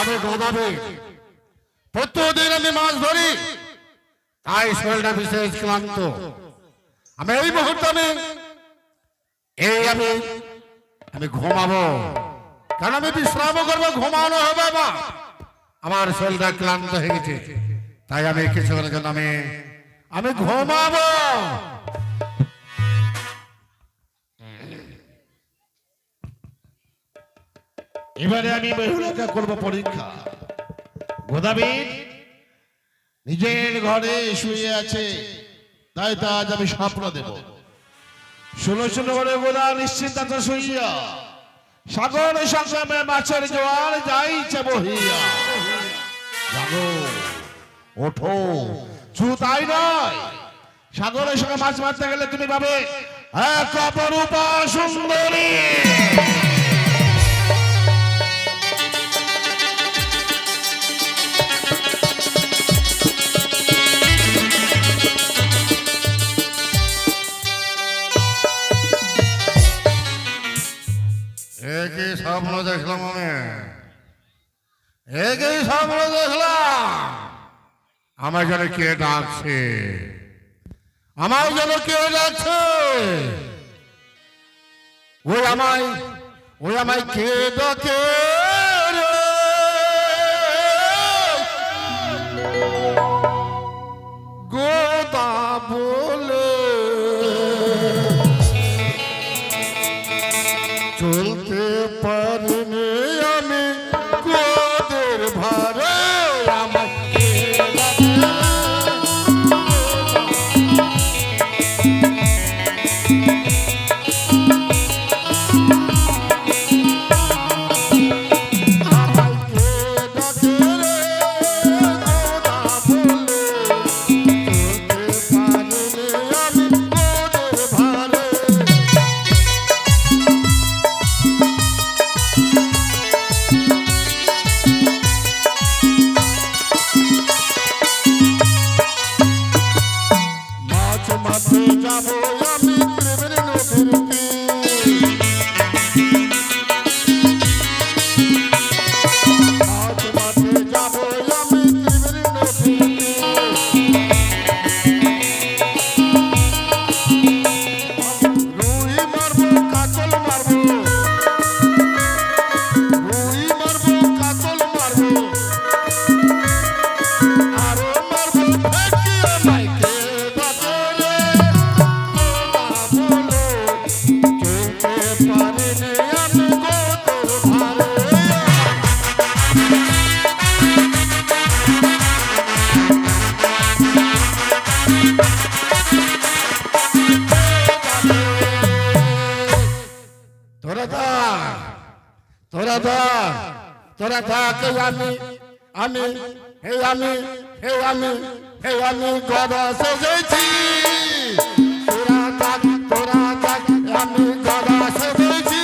আমি গদাবীর প্রত্যেকদিন আমি মাছ ধরি তাই শরীরটা বিশেষ ক্লান্ত আমি এই মুহূর্তে আমি ঘুমাবো কারণ আমি বিশ্রাম করবো ঘুমানো হবে বা আমার শরীরটা ক্লান্ত হয়ে গেছে তাই আমি কিছুক্ষণের জন্য আমি ঘুমাবো এবারে আমি বেহুলাকে করবো পরীক্ষা গদাবীর নিজের ঘরে শুয়ে আছে তাই তো আজ আমি স্বপ্ন দেব শুনো শুনো করে গোদা নিশ্চিন্ত শুইয়া সাগর সংগ্রামে মাছের জোয়ার যাইছে বহিয়া জাগো ওঠো শুধু তাই নয় সাগরের সঙ্গে মাছ মারতে গেলে তুমি পাবে এক অপরূপা সুন্দরী একই স্বপ্ন দেখলাম একই স্বপ্ন দেখলাম আমার যেন কে ডাকছে আমার যেন কে ডাকছে ওই আমায় কে ডাকে গোদা বলে চলতে পারিনি আমি গোদের ভারে আমাকে তোরা থাক আমি গদা সেজেছি তোরা থাক আমি গদা সেজেছি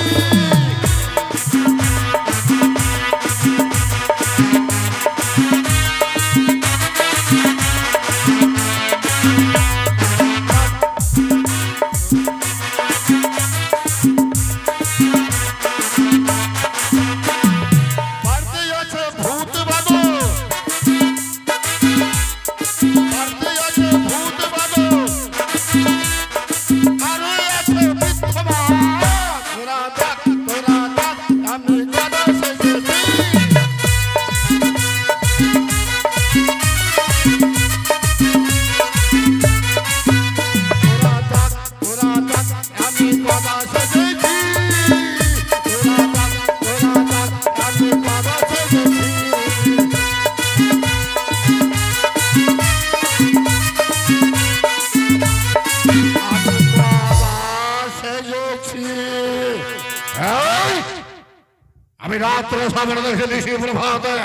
আমি রাত্রে সামনে দেখে নিশি প্রভাতে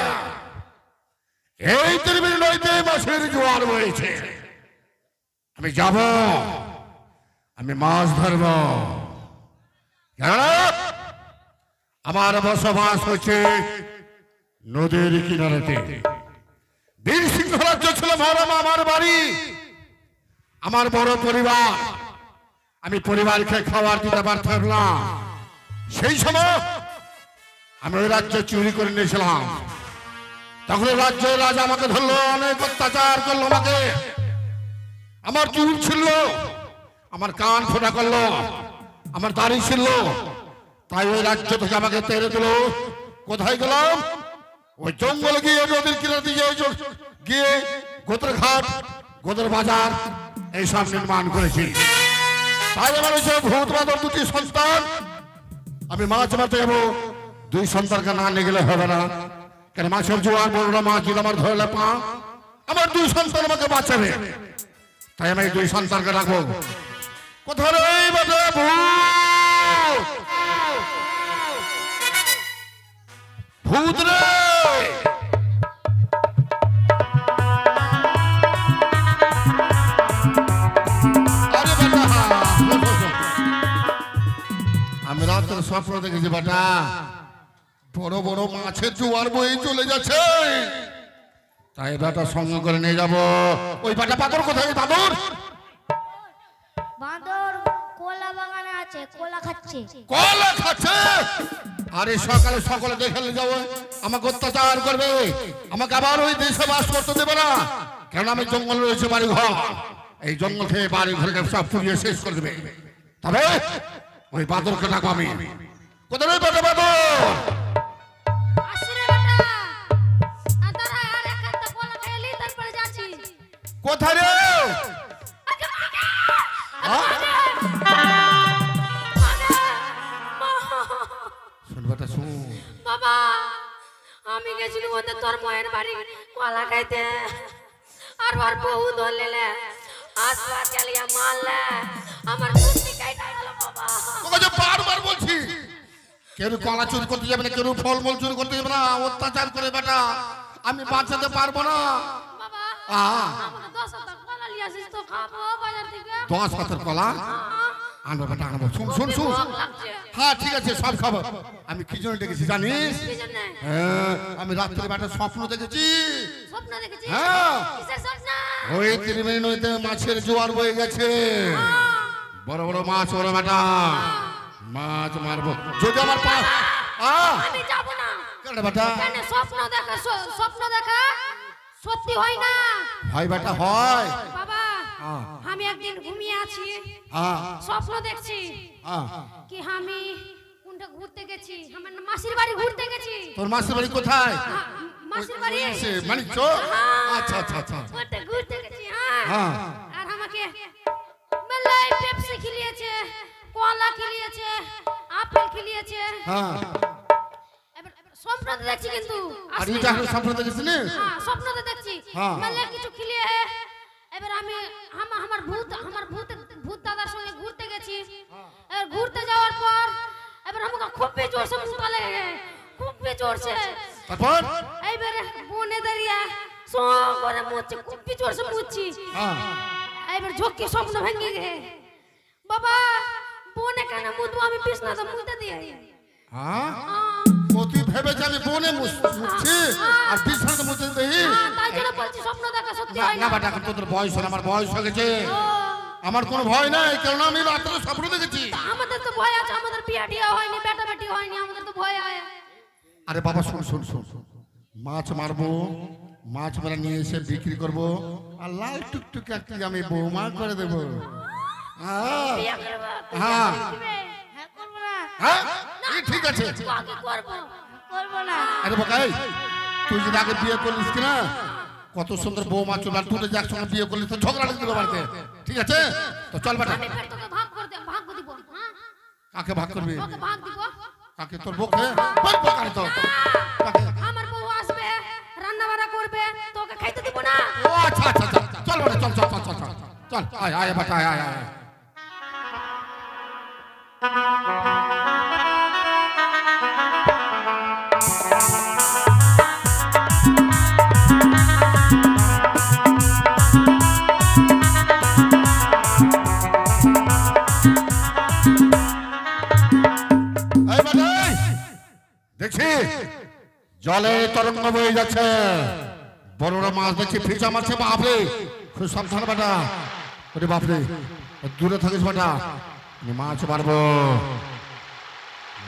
এই ত্রিবেণী নদীতে মাছের জোয়ার বইছে আমি যাব আমি মাছ ধরব আমার বসবাস হচ্ছে নদীর কিনারেতে বীর সিংহ রাজ্য ছিল আমার বাড়ি আমার বড় পরিবার আমি পরিবারকে খাবার দিতে পারতাম না সেই সময় আমি ওই রাজ্য চুরি করে নিয়েছিলাম তখন রাজ্যের রাজা আমাকে ধরলো, অনেক অত্যাচার করলো আমাকে, আমার চুল ছিল, আমার কান ফোটা করলো, আমার দাড়ি ছিল, তাই ওই রাজ্য থেকে আমাকে তেড়ে দিল। কোথায় গেলাম? ওই জঙ্গলে গিয়ে নদীর কিনারে গিয়ে গোদের ঘাট, গোদের বাজার এইসব নির্মাণ করেছি। তাই আমার হচ্ছে ভূত বাদর দুটি সন্তান, আমি মাছ মারতে যাবো, দুই সন্তানকে না নিয়ে গেলে হবে না। কেন মাছের জোয়ার বড় মাছ যদি আমার ধরলে পা, আমার দুই সন্তান আমাকে বাঁচাবে, তাই আমি দুই সন্তানকে রাখবো। কোথায় রে বেটা ভূত রে? আরে বেটা, আমি রাতের স্বপ্ন দেখেছি বেটা, বড় বড় মাছের জোয়ার বয়ে চলে যাচ্ছে, তাই বেটা সঙ্গে করে নিয়ে যাবো। ওই বেটা বাদর কোথায়? বাদর বাঁদর কলা বাগানে আছে, কলা খাচ্ছে। কলা খাচ্ছে? আরে সকালে সকালে দেখে যাবো, আমাকে অত্যাচার করবে, আমাকে আবার ওই দেশে বাস করতে দেবে না, কারণ আমি জঙ্গল রয়েছে বাড়ি ঘর, এই জঙ্গল থেকে বাড়ি ঘরকে সব পুড়িয়ে শেষ করে দেবে। তবে ওই বাদরকে ডাকবো আমি। কোথায় বেটা বাদর? আসরে বেটা, আর দাঁড়া, আর একটা কলা খেলি তারপরে যাচ্ছি। কোথায় রে? শুন বেটা শুন। বাবা, আমি গেছিলাম ওদের তোর মায়ের বাড়ি কলা খাইতে, আর ওর বউ ধরলে আসবা চালিয়ে মারলে, আমার কুস্তি কাইটা গেল বাবা। তোকে যে বারবার বলছি, কেউ কলা চুরি করতে যাবে না, কেউ ফলমূল চুরি করতে যাবে না, অত্যাচার করে বেটা আমি বাঁচাতে পারবো না। বাবা, আহ, আমার 10 হাজার কলা নিয়ে আসিস তো খাবো বাজার থেকে। 10 পাতার কলা আনবো বেটা, আনবো। শুন শুন শুন, ভোগ লাগছে। হ্যাঁ ঠিক আছে সব খাবো। আমি কি জন্য ডেকেছি জানিস? কি জন্য? হ্যাঁ, আমি রাত্রে বেটা স্বপ্ন দেখেছি। স্বপ্ন দেখেছিস? হ্যাঁ। কিসের স্বপ্ন? ওই ত্রিবেণী নদীতে মাছের জোয়ার বয়ে গেছে, বড় বড় মাছ, বড় বেটা মাছ মারবো যদি আমার পা। আমি যাব না। কেন বেটা? কেন স্বপ্ন দেখা, স্বপ্ন দেখা সত্যি হয় না। হয় বেটা হয়। বাবা, হ্যাঁ। আমি একদিন ঘুমিয়ে আছি, হ্যাঁ স্বপ্ন দেখছি হ্যাঁ। কি আমি কোনটা ঘুরতে গেছি, আমার মাসির বাড়ি ঘুরতে গেছি। তোর মাসির বাড়ি কোথায়? মাসির বাড়ি মানিকচ? আচ্ছা আচ্ছা আচ্ছা। ঘুরতে গেছি। হ্যাঁ। হ্যাঁ। আর আমাকে মেলায় পেপসি খেলিয়েছে, কলা খেলিয়েছে, আপেল খেলিয়েছে। হ্যাঁ। এবার স্বপ্ন তো দেখছি কিন্তু আর আসলে এটা এখন স্বপ্ন দেখেছিস? হ্যাঁ, স্বপ্ন তো দেখছি হ্যাঁ। মেলায় কিছু খেলিয়ে। এবার আমি আমার ভূত দাদার সঙ্গে ঘুরতে গেছি। এবার ঘুরতে যাওয়ার পর এবার আমাকে খুব জোরছে মুতা লেগে, খুব জোরছে। তারপর? এইবারে বনে দাঁড়িয়ে সো করে মুচ্ছি, খুব জোরছে মুচ্ছি। হ্যাঁ। এইবার ঝোঁকে স্বপ্ন ভেঙে গে বাবা, বনে কেন মুতবো, আমি বিছনাতে মুতে দিয়ে। হ্যাঁ? ও তুই ভেবেছে আমি বনে মুছছি আর বিছানাতে মুছতে দেই? তাই জন্য বলছি স্বপ্ন দেখা সত্যি না হয় না না। বেটা, এখন তোদের বয়স হলো, আমার বয়স হয়ে গেছে, আমার কোনো ভয় নাই, কারণ আমি রাত্রে স্বপ্ন দেখেছি। আমাদের তো ভয় আছে, আমাদের বিয়া টিয়া হয়নি, বেটা বেটি হয়নি, আমাদের তো ভয় হয়। আরে বাবা শুন শুন শুন, মাছ মারবো, মাছ মেরে নিয়ে এসে বিক্রি করবো, আর লাল টুকটুক একটি আমি বৌমা করে দেবো। হ্যাঁ বিয়া করবো? হ্যাঁ হ্যাঁ, করবো না। হ্যাঁ, এই ঠিক আছে। আগে করবো, করবো না। আরে বাকাই, তুই যদি আগে বিয়ে করলিস কিনা, কত সুন্দর বৌমা চলে, আর তুই যদি একসঙ্গে বিয়ে করলিস তো ঝগড়া লেগে যাবে বাড়িতে। ঠিক আছে, তো চল বেটা। আমি ফের তোকে ভাগ দিব। হ্যাঁ, কাকে ভাগ করবি? তোকে ভাগ দিব। কাকে? তোর বউকে? বল বকারে তো। কাকে? আমার বউ আসবে, রান্না বান্না করবে, তোকে খাইতে দিব না। ও আচ্ছা আচ্ছা আচ্ছা, চল বেটা, চল চল চল চল চল চল, আয় আয় বেটা, আয় আয় আয়। দেখছি জলে তরঙ্গ বয়ে যাচ্ছে, বড় বড় মাছ দেখছি, ফিচা মারছে। বাপরে, খুব সাবধান বেটা, ওরে বাপরে, দূরে থাকিস বেটা, মাছ মারবো,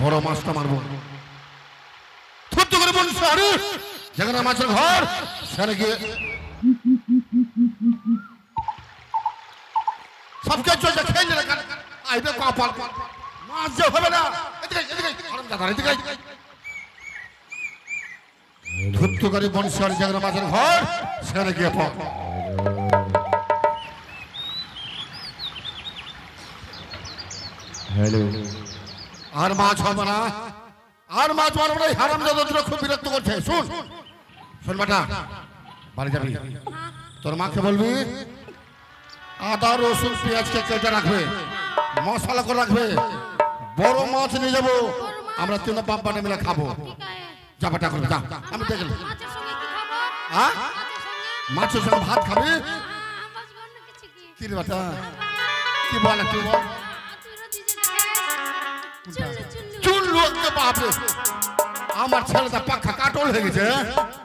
বড় মাছটা মারবো। থুতু করে বলছি, আরে যেখানে মাছের ঘর সেখানে গিয়ে সবকে চলছে খেয়ে নিলে আইবে কপাল মাছ যে হবে না ধুত্তুকারী বংশীয় যেখানে মাছের ঘর সেখানে গিয়ে আর মাছ হবে না আর মাছ মারবো না হারাম দাদা খুব বিরক্ত করছে শুন শোন বেটা বাড়ি যাবি তোর মাকে বলবি আদা রসুন পেঁয়াজকে কেটে রাখবে মশলা করে রাখবে বড় মাছ নিয়ে যাবো আমরা তিন বাপ বানে মিলে খাবো যা বেটা করবে যা আমি দেখে হ্যাঁ মাছের সঙ্গে ভাত খাবি কি রে বেটা কি বল তুই বল চুল লোককে বাপরে আমার ছেলেটা পাখা কাটল হয়ে গেছে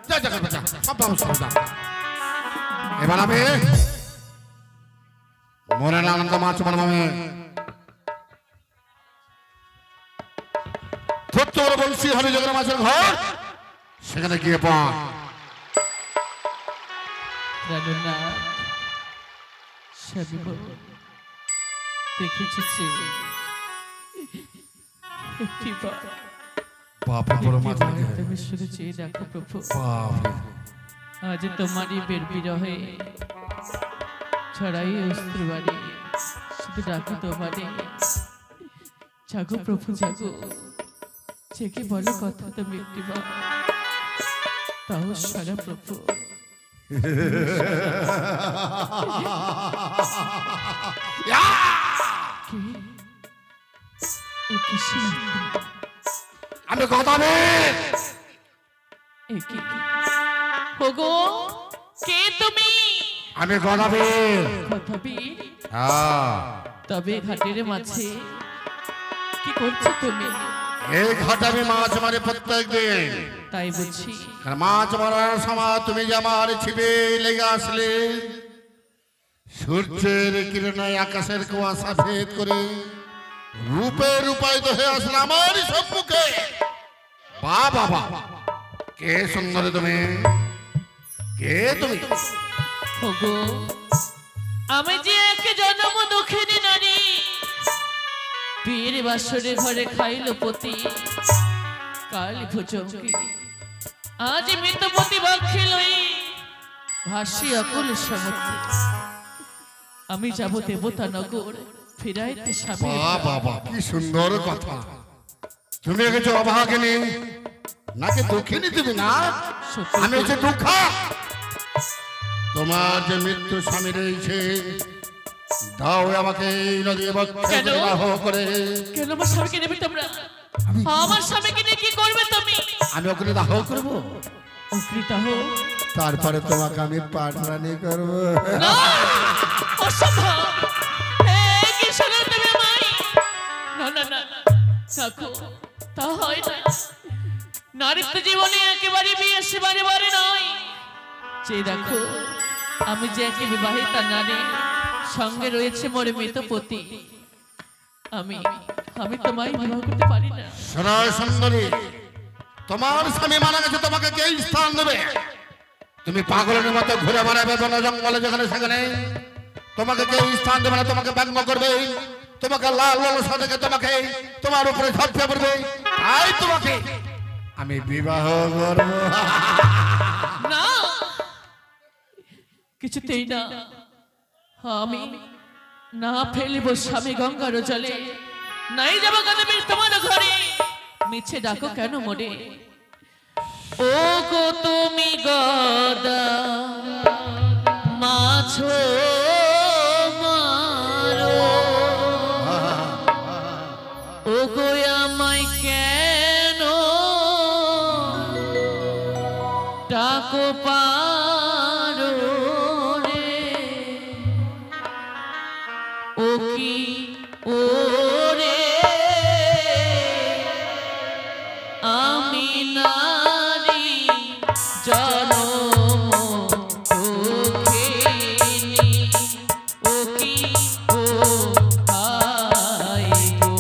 যা যা করবে যা সব ব্যবস্থা এবার আমি মনে না আনন্দ মাছ মারব আমি তোর বলছি হরি জগন্নাথ মাছের ঘর সেখানে গিয়ে পান আজ তোমারই বের বিরহে ছড়াই অস্ত্র বাড়ি শুধু ডাকি তোমারে জাগো প্রভু জাগো জেগে বলো কথা তুমি একটি তাও সারা প্রভু আমি কথা কে তুমি আমি গদাবীর তবে ঘাটের মাঝে কি করছো তুমি এই ঘাটে আমি মাছ মারি প্রত্যেক দিন তাই বুঝছি মাছ মারার সময় তুমি যে আমার ছিপে লেগে আসলে সূর্যের কিরণে আকাশের কুয়াশা ভেদ করে রূপে রূপায়িত হয়ে আসলে আমার সম্মুখে বাবা কে সুন্দরী তুমি কে তুমি আমি যে এক জন্ম দুঃখিনী নারী পীর বাসরে ঘরে খাইল পতি কাল ভুজঙ্গি আজ মৃতপতি বক্ষে লই ভাসি অকুল সমুদ্রে আমি যাব দেবতা নগর ফিরাইতে স্বামী বাবা কি সুন্দর কথা তুমি কিছু অভাগিনী নাকি দুঃখিনী তুমি না আমি হচ্ছে দুঃখ তোমার যে মৃত্যু স্বামী রয়েছে দাও আমাকে এই নদী বিবাহ করে কেন আমার স্বামীকে নেবে তোমরা আমার স্বামীকে নিয়ে কি করবে তুমি আমি ওকে দাহ করবো অকৃতাহ তারপরে তোমাকে আমি পাটরানি করবো না অসম্ভব কি শোনো তুমি মাই না না না দেখো তা হয় না নারীত্ব জীবনে একেবারে বিয়ে সেবারে বারে নয় যে দেখো আমি যে একে বিবাহিতা নারী সঙ্গে রয়েছে মোর মৃতপতি আমি তোমায় বিবাহ করতে পারি না সরয় সুন্দরী তোমার স্বামী মারা গেছে তোমাকে কে স্থান দেবে তুমি পাগলের মতো ঘুরে বেড়াবে বন জঙ্গলে যেখানে সেখানে তোমাকে কেউ স্থান দেবে না তোমাকে ব্যঙ্গ করবে তোমাকে লাল লালসা দেখে তোমাকে তোমার উপরে ঝাঁপিয়ে পড়বে তাই তোমাকে আমি বিবাহ করব না কিছুতেই না আমি না ফেলিব স্বামী গঙ্গার জলে নাই যাব কদমের তোমার ঘরে মিছে ডাকো কেন মোরে ও গো তুমি গদা মাছ মারো ও গো আমায় কেন ডাকো পারো রে ও কি ও রে আমি নারী জনম দুঃখিনী ও কি ও হায় গো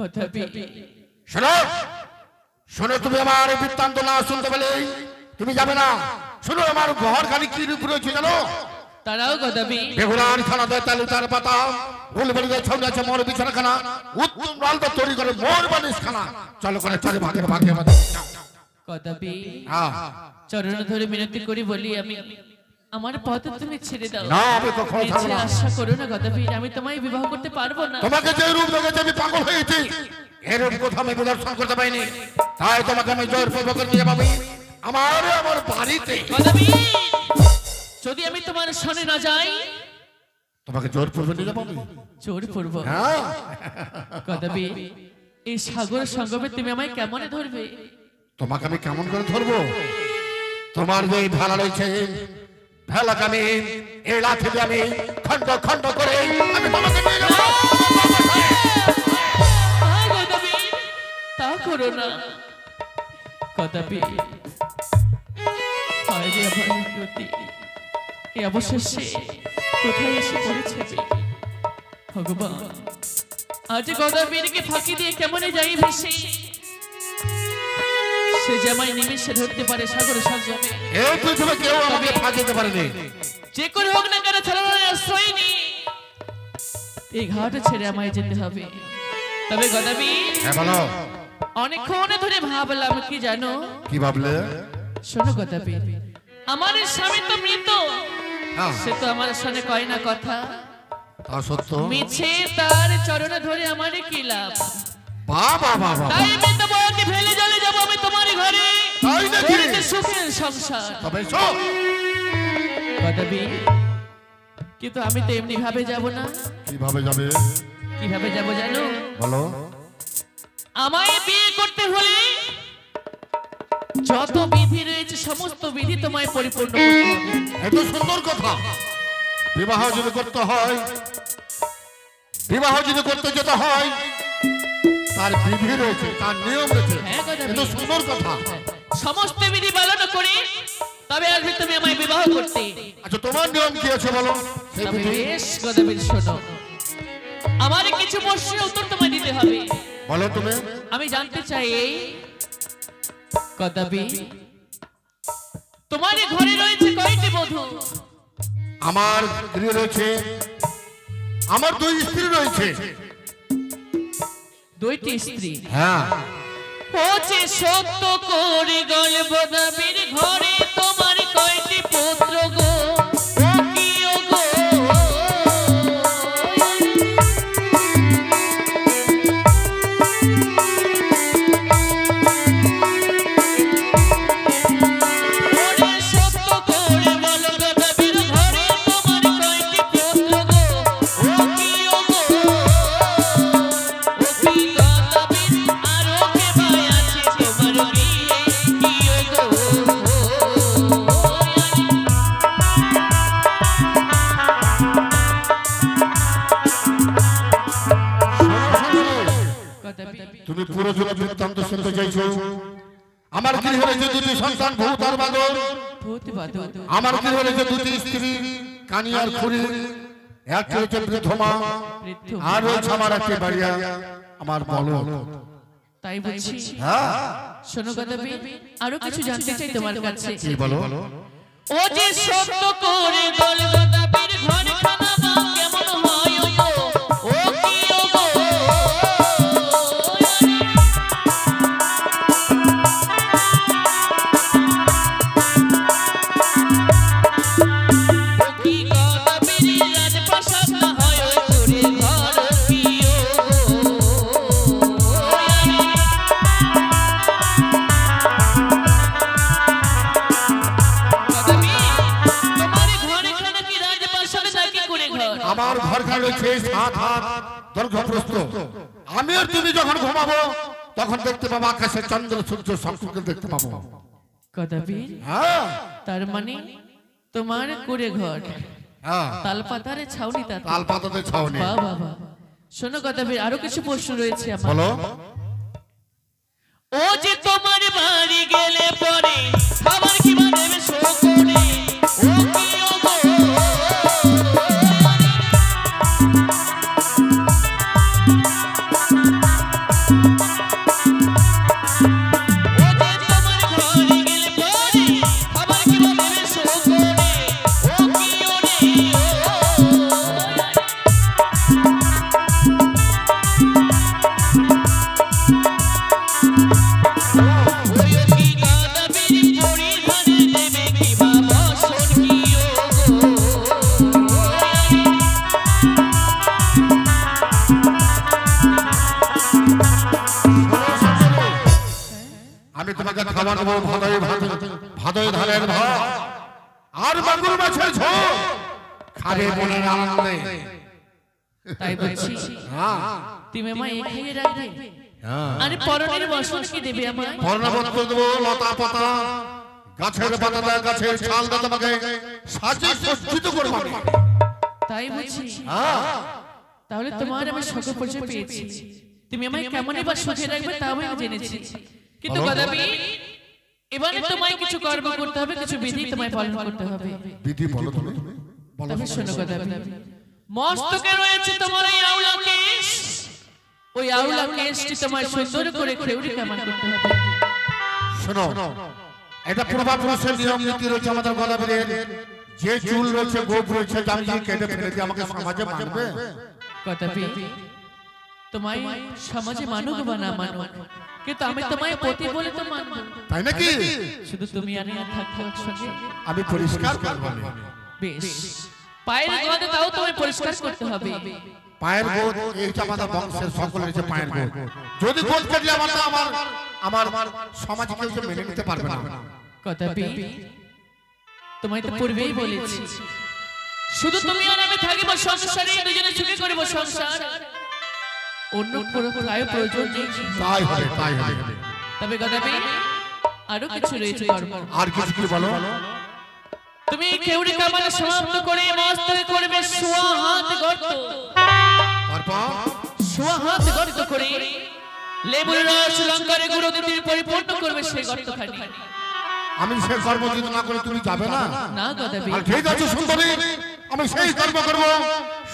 গদাবীর শোনো শোনো, তুমি আমার বৃত্তান্ত না শুনতে পেলে তুমি যাবে না। শোনো, আমার ঘর খালি কি রূপ রয়েছে জানো? তারাও গদাবীর বেগুনার খানা দেয় তালুতার পাতা, ফুলবাড়িতে ছড়ে আছে মোর বিছানাখানা, উত্তম লালটা তৈরি করে মোর বালিশ খানা। চলো করে চারি ভাগের ভাগে ভাগে। গদাবীর হ্যাঁ, চরণ ধরে মিনতি করি বলি আমি আমার পথ তুমি ছেড়ে দাও। না, আমি কখনো ছাড়বো না। আশা করো না গদাবীর, আমি তোমায় বিবাহ করতে পারবো না। তোমাকে যে রূপ দেখেছি আমি পাগল হয়েছি, এরূপ কোথাও আমি প্রদর্শন করতে পাইনি। তাই তোমাকে আমি জোরপূর্বক নিয়ে যাবো আমার বাড়িতে। গদাবীর যদি আমি তোমার সনে না যাই, তোমাকে জোরপূর্বক নিয়ে যাবো। জোর পূর্ব হ্যাঁ, গদাবীর এই সাগর সঙ্গমে তুমি আমায় কেমনে ধরবে? তোমাকে আমি কেমন করে ধরবো? তোমার যে ভেলা রয়েছে, ভেলাকে আমি এই লাঠি দিয়ে আমি খন্ড খন্ড করে আমি তোমাকে নিয়ে যাবো। গদাবীর তা করো না গদাবীর, হায় রে আমার গতি, এই অবশেষে কোথায় এসে পড়েছে ভগবান। আজ গদাবীরকে ফাঁকি দিয়ে কেমনে যাই ভেসে, সে যেমন নিমেষে ধরতে পারে সাগর সঙ্গমে। এই পৃথিবী কেউ আমাকে ফাঁকি দিতে পারেনি। যে করে হোক না কেন ছাড়ানোর আশ্রয় নেই, এই ঘাট ছেড়ে আমায় যেতে হবে। তবে গদাবীর হ্যাঁ বলো, অনেকক্ষণ ধরে ভাবলাম কি জানো? কি ভাবলে? শোনো গদাবীর, আমার স্বামী তো মৃত, হ্যাঁ, সে তো আমার সঙ্গে কয় না কথা। তা সত্য। মিছে তার চরণে ধরে আমার কি লাভ? বাবা বাবা, তাই আমি তোমাকে ফেলে চলে যাবো আমি তোমার ঘরে, তাই নাকি? করিতে সুখের সংসার। তবে এসো। গদাবীর কিন্তু আমি তো এমনি ভাবে যাব না। কিভাবে যাবে? কিভাবে যাব জানো? বলো। আমায় বিয়ে করতে হলে যত বিধি রয়েছে সমস্ত বিধি তোমায় পরিপূর্ণ করতে হবে। এত সুন্দর কথা। বিবাহ যদি করতে হয়, বিবাহ যদি করতে যেতে হয়, তার বিধি রয়েছে, তার নিয়ম রয়েছে। হ্যাঁ গদাবীর। এত সুন্দর কথা। সমস্ত বিধি পালন করে তবে আসবে তুমি আমায় বিবাহ করতে। আচ্ছা, তোমার নিয়ম কি আছে বলো? সেই তবে বিধি বেশ গদাবীর শোনো, আমার কিছু প্রশ্নের উত্তর তোমায় দিতে হবে। বলো তুমি। আমি জানতে চাই এই গদাবীর, তোমার এই ঘরে রয়েছে কয়টি বধূ? আমার স্ত্রী রয়েছে, আমার দুই স্ত্রী রয়েছে। দুইটি স্ত্রী? হ্যাঁ। ও যে সত্য করে গল গদাবীর, ঘরে তোমার কয়টি পুত্র গো? ও কি ও গো? ওরে সত্য করে বল গদাবীর, ঘরে তোমার কয়টি পুত্র গো? ও কি ও গো? ও কি গদাবীর, আরো কে ভাই আছে তোমার বিয়ে? কি ও গো? গদাবীর তুমি পুরো জগৎ বৃত্তান্ত শুনতে চাইছো। আমার গৃহে রয়েছে দুটি সন্তান, ভূত আর বাদর। ভূত বাদর, আমার গৃহে রয়েছে দুটি স্ত্রী, কানি আর খুরি। এক রয়েছে বৃদ্ধমা, বৃদ্ধ। আর রয়েছে আমার একটি বাড়িয়া, আমার বলো। তাই বলছি। হ্যাঁ, শোনো গদাবীর, আরো কিছু জানতে চাই তোমার কাছে। কি বলো? ও যে সত্য করে বল গদাবীর, ঘরে খানা মা কেমন হয় ও গো? ও কি ও গো? ও কি গদাবীর, রাজপ্রাসাদ না হয় ওই তোরে ঘর? কি ও গো? আমার ঘরখানা রয়েছে 7 হাত দৈর্ঘ্য প্রস্থ। আমি আর তুমি যখন ঘুমাবো তখন দেখতে পাবো আকাশে চন্দ্র সূর্য সবকে দেখতে পাবো। গদাবীর, হ্যাঁ, তার মানে তোমার কুড়ে ঘর, হ্যাঁ, তালপাতারে ছাউনি তাতে। তাল পাতাতে ছাউনি। বাহ বাহ বাহ। শোনো গদাবীর, আরো কিছু প্রশ্ন রয়েছে আমার। বলো। ও যে তোমার বাড়ি গেলে পরে খাবার কি বানাবে শোকরে? ও কি ও গো? ও দেবো ভাদই ধানের ভাত আর মাগুর মাছের ঝোল খাবে মনের আনন্দে। তাই বলছি হ্যাঁ তুমি আমায় খাইয়ে রাখবে। আরে পরনের বসন কি দেবে আমায়? বর্ণবস্ত্র দেবো, লতা পাতা, গাছের পাতা, গাছের ছাল দিয়ে তোমাকে সাজিয়ে সজ্জিত করবো আমি। তাই বলছি হ্যাঁ তাহলে তোমার আমি সকল পরিচয় পেয়েছি। তুমি আমায় কেমনই বা সুখে রাখবে তাও আমি জেনেছি, কিন্তু গদাবি এবারে তোমায় কিছু কর্ম করতে হবে, কিছু বিধি তোমায় পালন করতে হবে। বিধি বলো তুমি, বলো। তবে শোনো গদাবি, মস্তকে রয়েছে তোমার এই আউলা কেশ, ওই আউলা কেশটি তোমায় সুন্দর করে খেউড়ি কামান করতে হবে। শোনো, এটা পূর্বাপুরুষের নিয়ম নীতি রয়েছে আমাদের গদাবীরের। যে চুল রয়েছে, গোপ রয়েছে, আমি যে কেটে ফেলে দিয়ে আমাকে সমাজে মানবে। গদাবি তোমায় সমাজে মানুক বা না মানুক, কিন্তু আমি তোমায় পতি বলে তো মানব। তাই নাকি? শুধু তুমি আর আমি থাকবো একসঙ্গে। আমি পরিষ্কার করবো। বেশ, পায়ের গোদ তাও তোমায় পরিষ্কার করতে হবে। পায়ের গোদ এইটা আমাদের বংশের সকলের যে পায়ের গোদ, যদি গোদ কাটলে আমার সমাজে কেউ মেনে নিতে পারবে না। গদাবি তোমায় তো পূর্বেই বলেছি, শুধু তুমি আর আমি থাকিব সংসারে, দুজনে সুখে করিব সংসার, অন্য কোনো প্রয়োজন নেই। তাই হবে, তাই হবে। তবে গদাবি আরো কিছু রয়েছে কর্ম। আর কিছু কি বলো? তুমি কেউড়ি কামান সমাপ্ত করে মস্তকে করবে সোয়া হাত গর্ত, তারপর সোয়া হাত গর্ত করে লেবুর রস লঙ্কারে গুঁড়ো দিয়ে পরিপূর্ণ করবে সেই গর্তখানি। আমি সেই কর্ম যদি না করে তুমি যাবে না? না গদাবি, আর ঠিক আছে সুন্দরী, আমি সেই কর্ম করবো।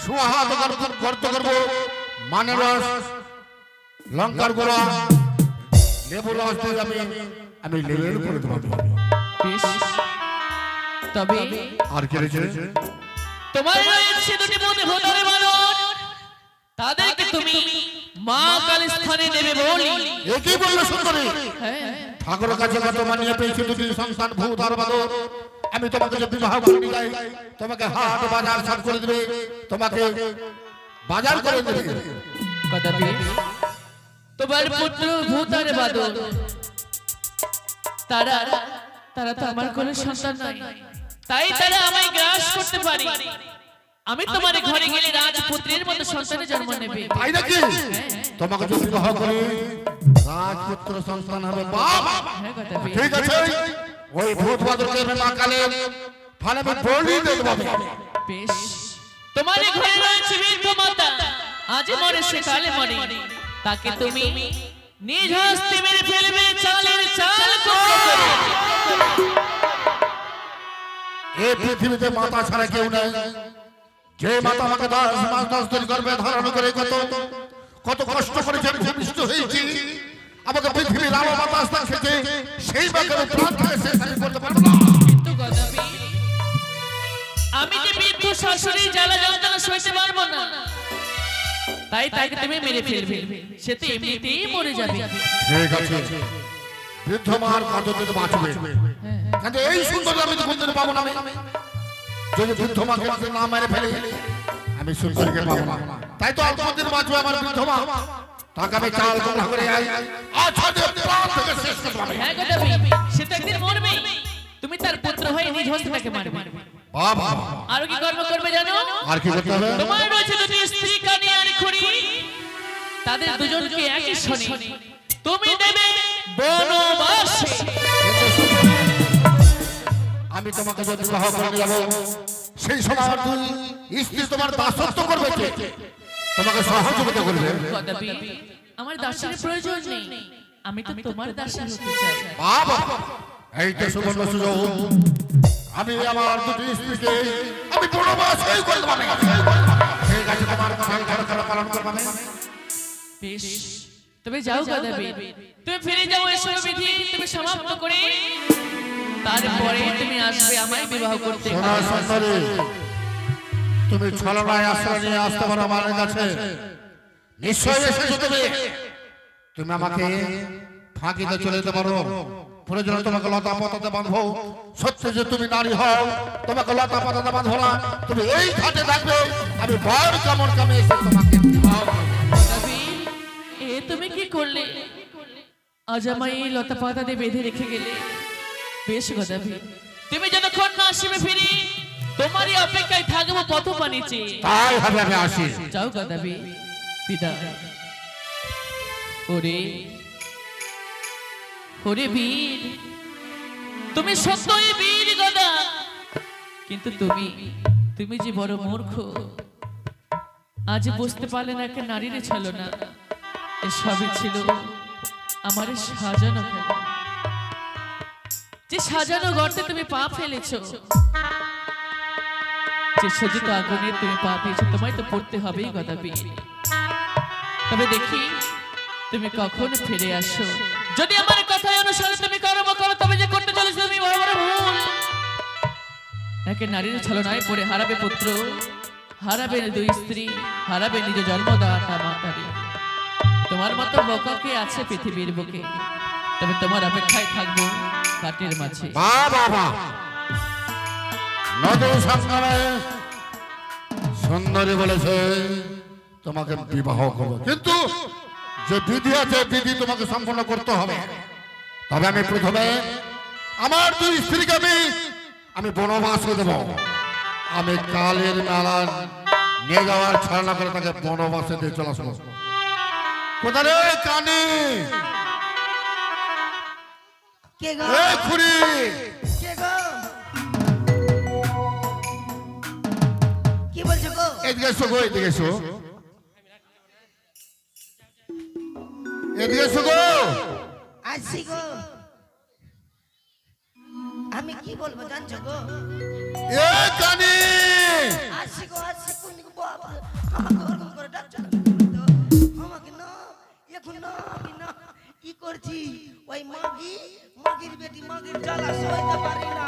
সুহাত গর্ত করবো, মানে রস, লঙ্কার গোড়া, লেবুর রস দিয়ে আমি লেবুর উপরে দেবো। বেশ, তবে আর কি রয়েছে? তোমার রয়েছে দুটি মনে হতারে বানর, তাদেরকে তুমি মা কালী স্থানে দেবে বলি। একই বললো সুন্দরী, হ্যাঁ ঠাকুরের কাছে কত মানিয়ে পেয়েছি দুটি সন্তান ভূত আর বাদর। আমি তোমাকে যে বিবাহ করে নিয়ে যাই, তোমাকে হাট বাজার সাফ করে দেবে, তোমাকে বাজার করে দেবে। গদাবি তোমার পুত্র ভূত আর বাদর, তারা তো আমার কোনো সন্তান নয়, তাই তারা আমায় গ্রাস করতে পারে। আমি তোমার ঘরে গেলে রাজপুত্রের মতো সন্তানের জন্ম নেবে। তাই নাকি? তোমাকে যদি বিবাহ করে রাজপুত্র সন্তান হবে। বাবা হ্যাঁ গদাবি, ঠিক আছে, ওই ভূত বাদরকে মা কালে ফালে বলি দেবো। বেশ, তোমার ঘরে রয়েছে বৃদ্ধ মাতা, আজ মরে সে কালে মরে, তাকে তুমি নিজ হস্তে মেরে ফেলবে চালের চাল করে। এই পৃথিবীতে মাতা ছাড়া কেউ নেই। যে মাতা আমাকে 10 মাস 10 দিন গর্ভে ধারণ করে কত কষ্ট করেছে, আমি ভূমিষ্ঠ হয়েছি, আমাকে পৃথিবীর আলো বাতাস দেখেছে, সেই মাকে প্রাণ থেকে শেষ আমি করতে পারবো না। কিন্তু গদাবি আমি যে বৃদ্ধ শাশুড়ি জ্বালা যন্ত্রণা সইতে পারবো না, তাই তাকে তুমি মেরে ফেলবে, সে তো এমনিতেই মরে যাবে। ঠিক আছে, বৃদ্ধ মার কাঁদতে বাঁচবে, কিন্তু এই সুন্দর আমি তো কোনদিন পাবো না। যদি বৃদ্ধ মাকে না মেরে ফেলে আমি সুন্দরীকে পাবো না। তাই তো অল্পদিন বাঁচবে আমার বৃদ্ধ মা, তাকে আমি চাল তোলা করে প্রাণ থেকে শেষ করতে হবে। হ্যাঁ গদাবি, সে তো একদিন মরবে, তুমি তার পুত্র হয়ে নিজ হস্তে তাকে মারবে। বাবা আর কি কর্ম করবে জানো? আর কি করতে হবে? তোমার রয়েছে দুটি স্ত্রী কানি আর খড়ি, তাদের দুজনকে একই শনি তুমি দেবে বনবাসে। আমি তোমাকে যদি বিবাহ করে যাব, সেই সময় আমার দুই স্ত্রী তোমার দাসত্ব করবে, তোমাকে সহযোগিতা করবে। গদাবি আমার দাসের প্রয়োজন নেই, আমি তো তোমার দাসী হতে চাই। বাবা এইটা সুবর্ণ সুযোগ, আমি আমার দুটি স্ত্রীকে আমি বনবাসেই করে দেব। ঠিক আছে, তোমার কথা পালন করবে। বেশ, তবে যাও গদাবি, তুমি ফিরে যাও, এসব বিধি তুমি সমাপ্ত করে তারপরে তুমি আসবে আমায় বিবাহ করতে। সোনা সুন্দরী, তুমি ছলনায় আশ্রয় নিয়ে আসতে পারো আমার কাছে, নিশ্চয়ই এসেছো তুমি। তুমি আমাকে ফাঁকিতে চলে যেতে পারো, প্রয়োজনে তোমাকে লতা পাতাতে বাঁধবো। সত্যি যে তুমি নারী হও, তোমাকে লতা পাতাতে বাঁধবো না, তুমি এই ঘাটে থাকবে, আমি বর কেমন কামে এসে তোমাকে বিবাহ করব। গদাবি এ তুমি কি করলে? আজ আমায় এই লতা পাতা দিয়ে বেঁধে রেখে গেলে। বেশ গদাবি, তুমি যতক্ষণ না আসবে ফিরি তোমারই অপেক্ষায় থাকবো পথ পানিচে। তাই হবে, আমি আসি। যাও গদাবি, বিদায়। ওরে ওরে বীর, তুমি সত্যই বীর গদা, কিন্তু তুমি যে বড় মূর্খ। আজ বুঝতে পারলে না একটা নারীর ছলনা এসবই ছিল আমার সাজানো খেলা। যে সাজানো গর্তে তুমি পা ফেলেছ, যে সজ্জিত আগুনে তুমি পা পেয়েছো, তোমায় তো পড়তে হবেই গদাবি। তবে দেখি তুমি কখন ফিরে আসো। যদি আমার কথায় অনুসারে তুমি কর্ম করো, তবে যে করতে চলেছো তুমি বড় বড় ভুল। একে নারীর ছলনায় পড়ে হারাবে পুত্র, হারাবে দুই স্ত্রী, হারাবে নিজ জন্মদাতা মাতারি। তোমার মতো বোকা কে আছে পৃথিবীর বুকে? তবে তোমার অপেক্ষায় থাকবো কাটের মাঝে। বাবা নদী সামনে সুন্দরী বলেছে তোমাকে বিবাহ করবো, কিন্তু যে বিধি আছে বিধি তোমাকে সম্পন্ন করতে হবে। তবে আমি প্রথমে আমার দুই স্ত্রীকে আমি বনবাসে দেব। আমি কালের মেলা নিয়ে যাওয়ার ছাড়া করে তাকে বনবাসে দিয়ে চলে আসবো। কোথায় রে কানে কে গো? এ খুড়ি, কে গো? কি বলছো গো? এদিকে এসো গো, এদিকে এসো, এদিকে এসো গো। আসছি গো। আমি কি বলবো জানছো গো? এ কানে আসছি গো, আসছি। কোন দিকে বাবা আমাকে ওরকম করে ডাকছো না তো? আমাকে না, এখন না, আমি না কি করছি? ওই মাগির বেটি মাগির জ্বালা সইতে পারি না।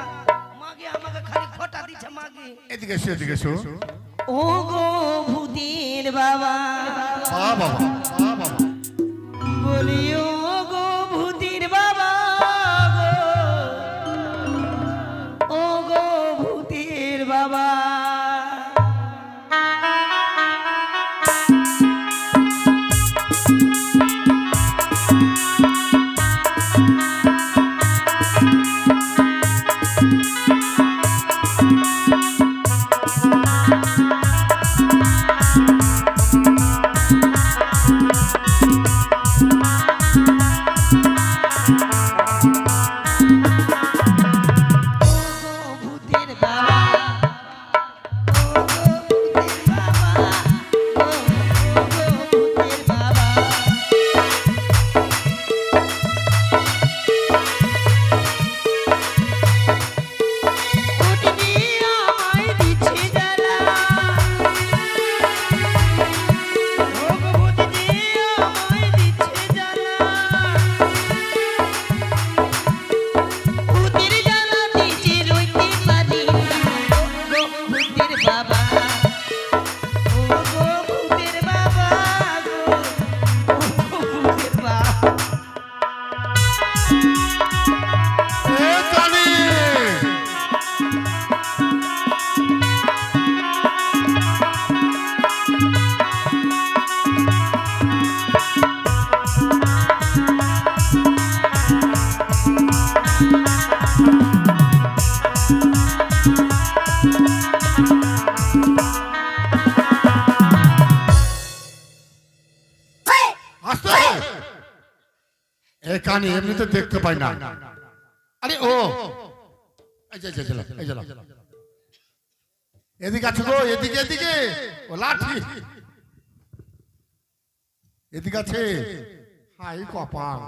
মাগি আমাকে খালি খটা দিচ্ছে মাগি। এদিকে এসো, এদিকে এসো। ও গো ভূতের বাবা, বাবা বাবা বলি ও গো ভূতের বাবা গো, ও গো ভূতের বাবা। কানে এমনিতে দেখতে পাই না। আরে ও এদিকে আছে গো, এদিকে এদিকে। ও লাঠি এদিকে আছে। হাই কপাল,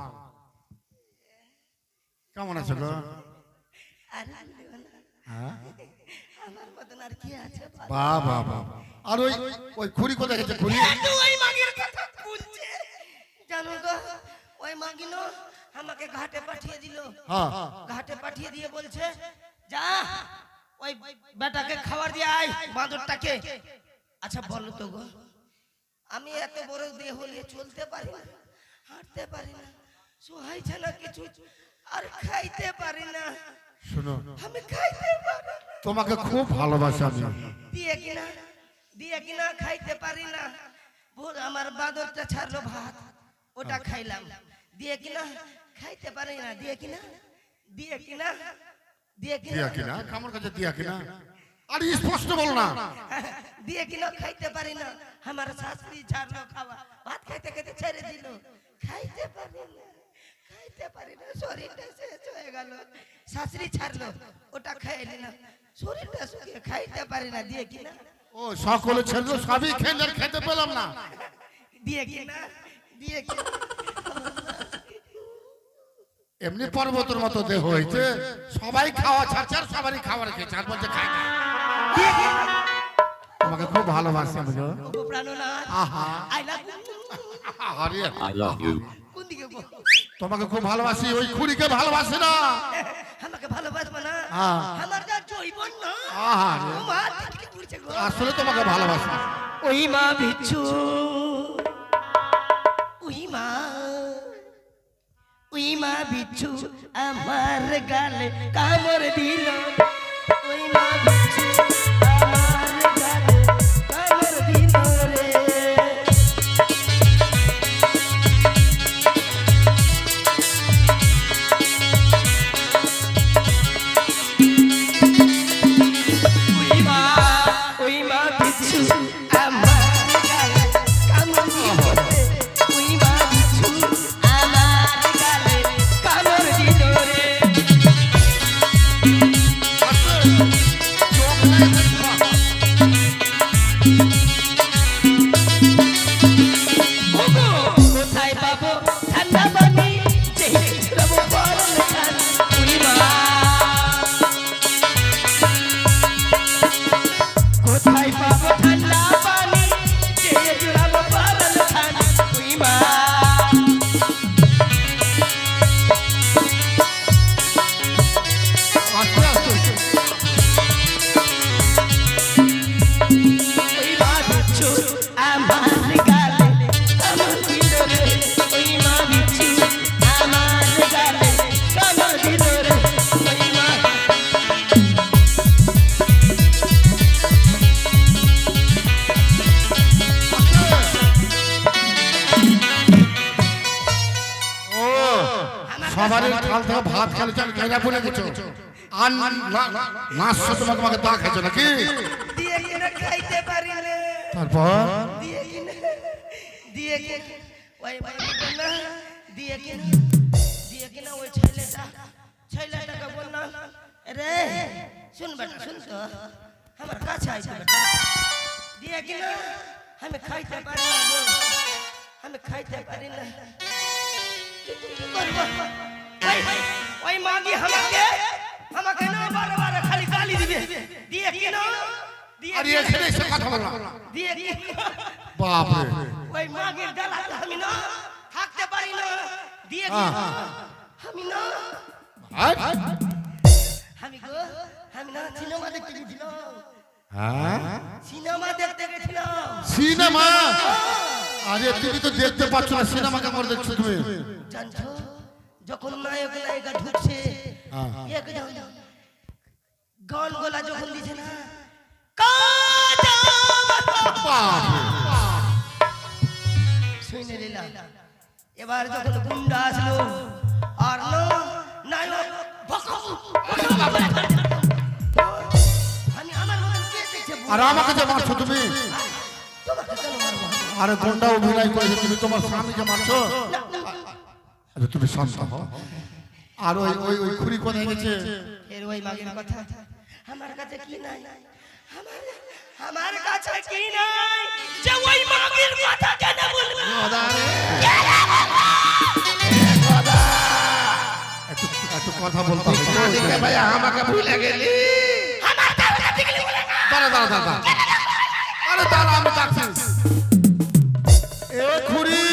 কেমন আছে গো? আমার মতন আর কি আছে? বাবা বাবা। আর ওই ওই খুড়ি কোথায় গেছে? খুড়ি ওই মাগির কথা বলছে জানো গো। ওই মাগিনো আমাকে ঘাটে পাঠিয়ে দিল। হ্যাঁ ঘাটে পাঠিয়ে দিয়ে বলছে যা ওই বেটাকে খাবার দিয়ে আয়, বাঁদরটাকে। আচ্ছা বলো তো গো, আমি এত বড় দেহ নিয়ে চলতে পারি না, হাঁটতে পারি না, সহাইছে না কিছু, আর খাইতে পারি না। শোনো, আমি খাইতে পারি না। তোমাকে খুব ভালোবাসি আমি। দিয়ে কিনা খাইতে পারি না। ভোর আমার বাঁদরটা ছাড়লো ভাত, ওটা খাইলাম। দিয়ে কিনা খাইতে পারি না দিয়ে কিনা দিয়ে কিনা দিয়ে দিয়া কিনা কিনা কামর কাছে দিয়া কিনা আরে স্পষ্ট বল না দিয়ে কিনা খাইতে পারি না আমার শাশুড়ি ছাড়লো খাওয়া ভাত খাইতে খাইতে ছেড়ে দিল খাইতে পারি না শরীরটা শেষ হয়ে গেল শাশুড়ি ছাড়লো ওটা খাইলি না শরীরটা শুকিয়ে খাইতে পারি না দিয়ে কিনা ও সকলে ছেলে সবই খেয়ে খেতে পেলাম না দিয়ে কিনা দিয়ে কিনা এমনি পর্বতের মতো দেহ হয়েছে সবাই খাওয়া ছাড়ছে আর সবারই খাবার খেয়েছে আর বলছে খাই না দিয়ে কিনা তোমাকে খুব ভালোবাসি বুঝো ও প্রাণনাথ আহা আই লাভ আরে I love you. কোন দিকে গো তোমাকে খুব ভালোবাসি ওই খুড়িকে ভালোবাসি না আমাকে ভালোবাসবে না হ্যাঁ। আমার যা জৈবন না আহা ও মা ঠিক পড়ছে গো আসলে তোমাকে ভালোবাসি ওই মা বিচ্ছু ওই মা বিচ্ছু আমার গালে কামড় দিল ওই মা বিচ্ছু আমার গালে কামড় দিল রে ওই মা বিচ্ছু আমার গালে কামড় দিল রে ওই মা বিচ্ছু আমার গালে কামড় দিল রে কোথায় পাবো ঠান্ডা পানি যেই ছুড়াবো গরম খান ওই মা কোথায় পাবো ঠান্ডা পানি যেই ছুড়াবো গরম খান ওই মা আস্তে আস্তে ওই মা বিচ্ছু আমার গালে কামড় দিল রে ওই মা বিচ্ছু আমার গালে কামড় দিল রে ওই মা ও সবারই থাল থেকে ভাত খেলে চাল খাইলা পড়ে গেছো আর নাচ তোমাকে তোমাকে দা খাইছো নাকি দিয়ে কিনা খাইতে পারি রে তারপর দিয়ে কিনা ওই ভাই না দিয়ে কিনা ওই ছেলেটাকে বল না রে শুন বেটা শুন তো আমার কাছে আইছে বেটা দিয়ে কিনা আমি খাইতে পারি না গো আমি খাইতে পারি না কি করব ওই মাগি আমাকে না বারবার খালি গালি দিবে দিয়ে কিনা আর এখানে এসে কথা বলো দিয়ে বাপ রে ওই মাগের ডালাতে আমি না থাকতে পারি না দিয়ে আমি না আমি না সিনেমা দেখতে গেছিলাম সিনেমা দেখতে গেছিলাম সিনেমা আরে তুমি তো দেখতে পাচ্ছ না সিনেমা কেমন দেখছো তুমি জানছো যখন নায়ক নায়িকা ঢুকছে একদম গান গলা যখন দিছে না কাটা শুনে নিলাম এবার যখন গুন্ডা আসলো আর নায়ক আমি আমার মতন কে দেখছে আর আমাকে যে মারছো তুমি তোমাকে কেন মারবো আরে গুন্ডা অভিনয় করেছে তুমি তোমার স্বামীকে মারছো আরে তুমি শান্ত হও আর ওই ওই ওই খুরি কোথায় গেছে এর ওই মাগের কথা আমার কাছে কি নাই আমার কাছে কি নাই যে ওই মাগের কথা কেন বলবো একটু কথা বলতে হবে ভাই আমাকে ভুলে গেলি দাঁড়া দাঁড়া দাঁড়া আরে দাঁড়া আমি ডাকছি এ খুরি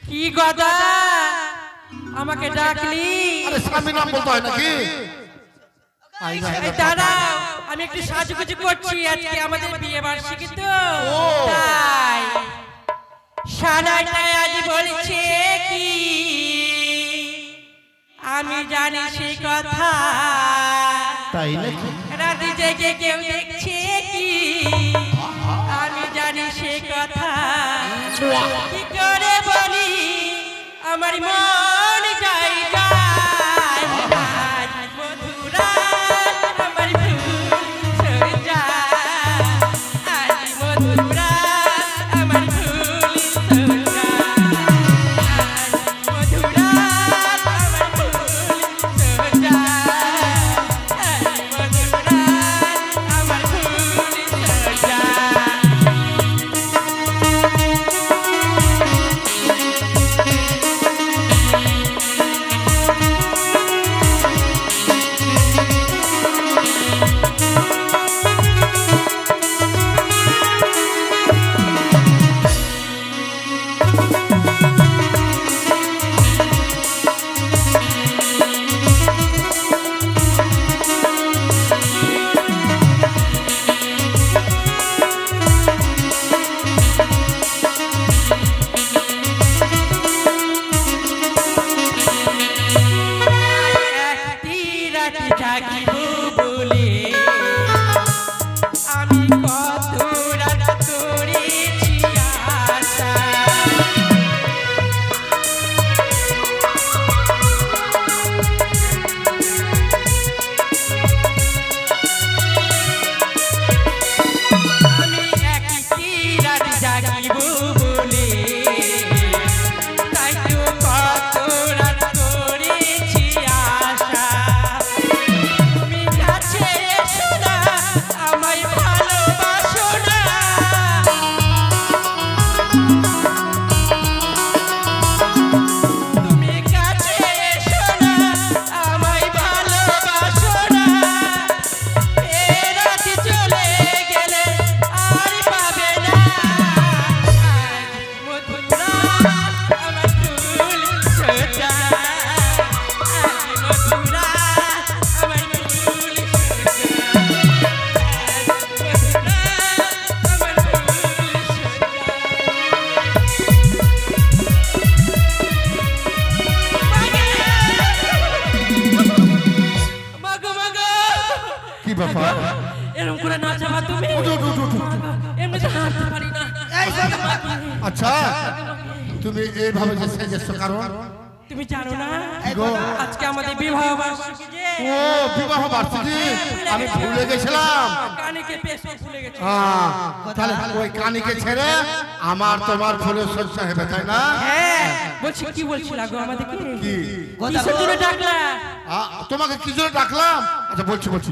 কি গদা আমাকে ডাকলি আরে স্বামী নাম বলতে হয় নাকি এই দাঁড়াও আমি একটু সাজুগুজু করছি আজকে আমাদের বিয়ে বার্ষিকী তো তাই সানাটাই আজ বলছে কি আমি জানি সেই কথা তাই নাকি রাতে জেগে কেউ দেখছে কি আমি জানি সেই কথা কি করে বলি আমার মা করে না যাবা তুমি? এমনি তো হাঁটতে পারি না। এই শোনো, আচ্ছা তুমি এইভাবে যে সেজেছো কারণ তুমি জানো না গো, আজকে আমাদের বিবাহ বার্ষিকী যে ও বিবাহ বার্ষিকী আমি ভুলে গেছিলাম। কানিকে পেছো ভুলে গেছি। তাহলে ওই কানিকে ছেড়ে আমার তোমার ফুলের সজ্জা হবে তাই না? হ্যাঁ বলছি কি বলছিল গো আমাদেরকে? কি কিসের জন্য ডাকলা? তোমাকে কি জন্য ডাকলাম? আচ্ছা বলছি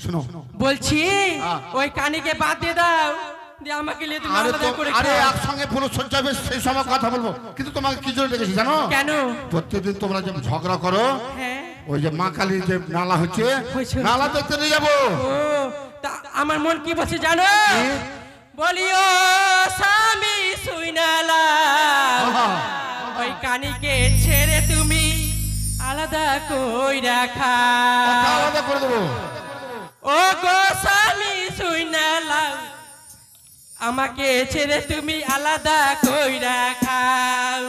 শুনো। বলছি ওই কানিকে বাদ দিয়ে দাও, দিয়ে আমাকে নিয়ে তুমি আরে আলাদা করে আরে খাও। একসঙ্গে ফুলের সজ্জা হবে সেই সময় কথা বলবো, কিন্তু তোমাকে কি জন্য ডেকেছি জানো? কেন? প্রত্যেকদিন তোমরা যে ঝগড়া করো, হ্যাঁ ওই যে মা কালীর যে নালা হচ্ছে নালা দেখতে নিয়ে যাবো। ও তা আমার মন কি বলছে জানো? বলিও স্বামী শুইনালা ওই কানিকে ছেড়ে তুমি আলাদা কইরা খাও। আলাদা করে দেবো। ও গো স্বামী শুইনালা আমাকে ছেড়ে তুমি আলাদা কইরা খাও।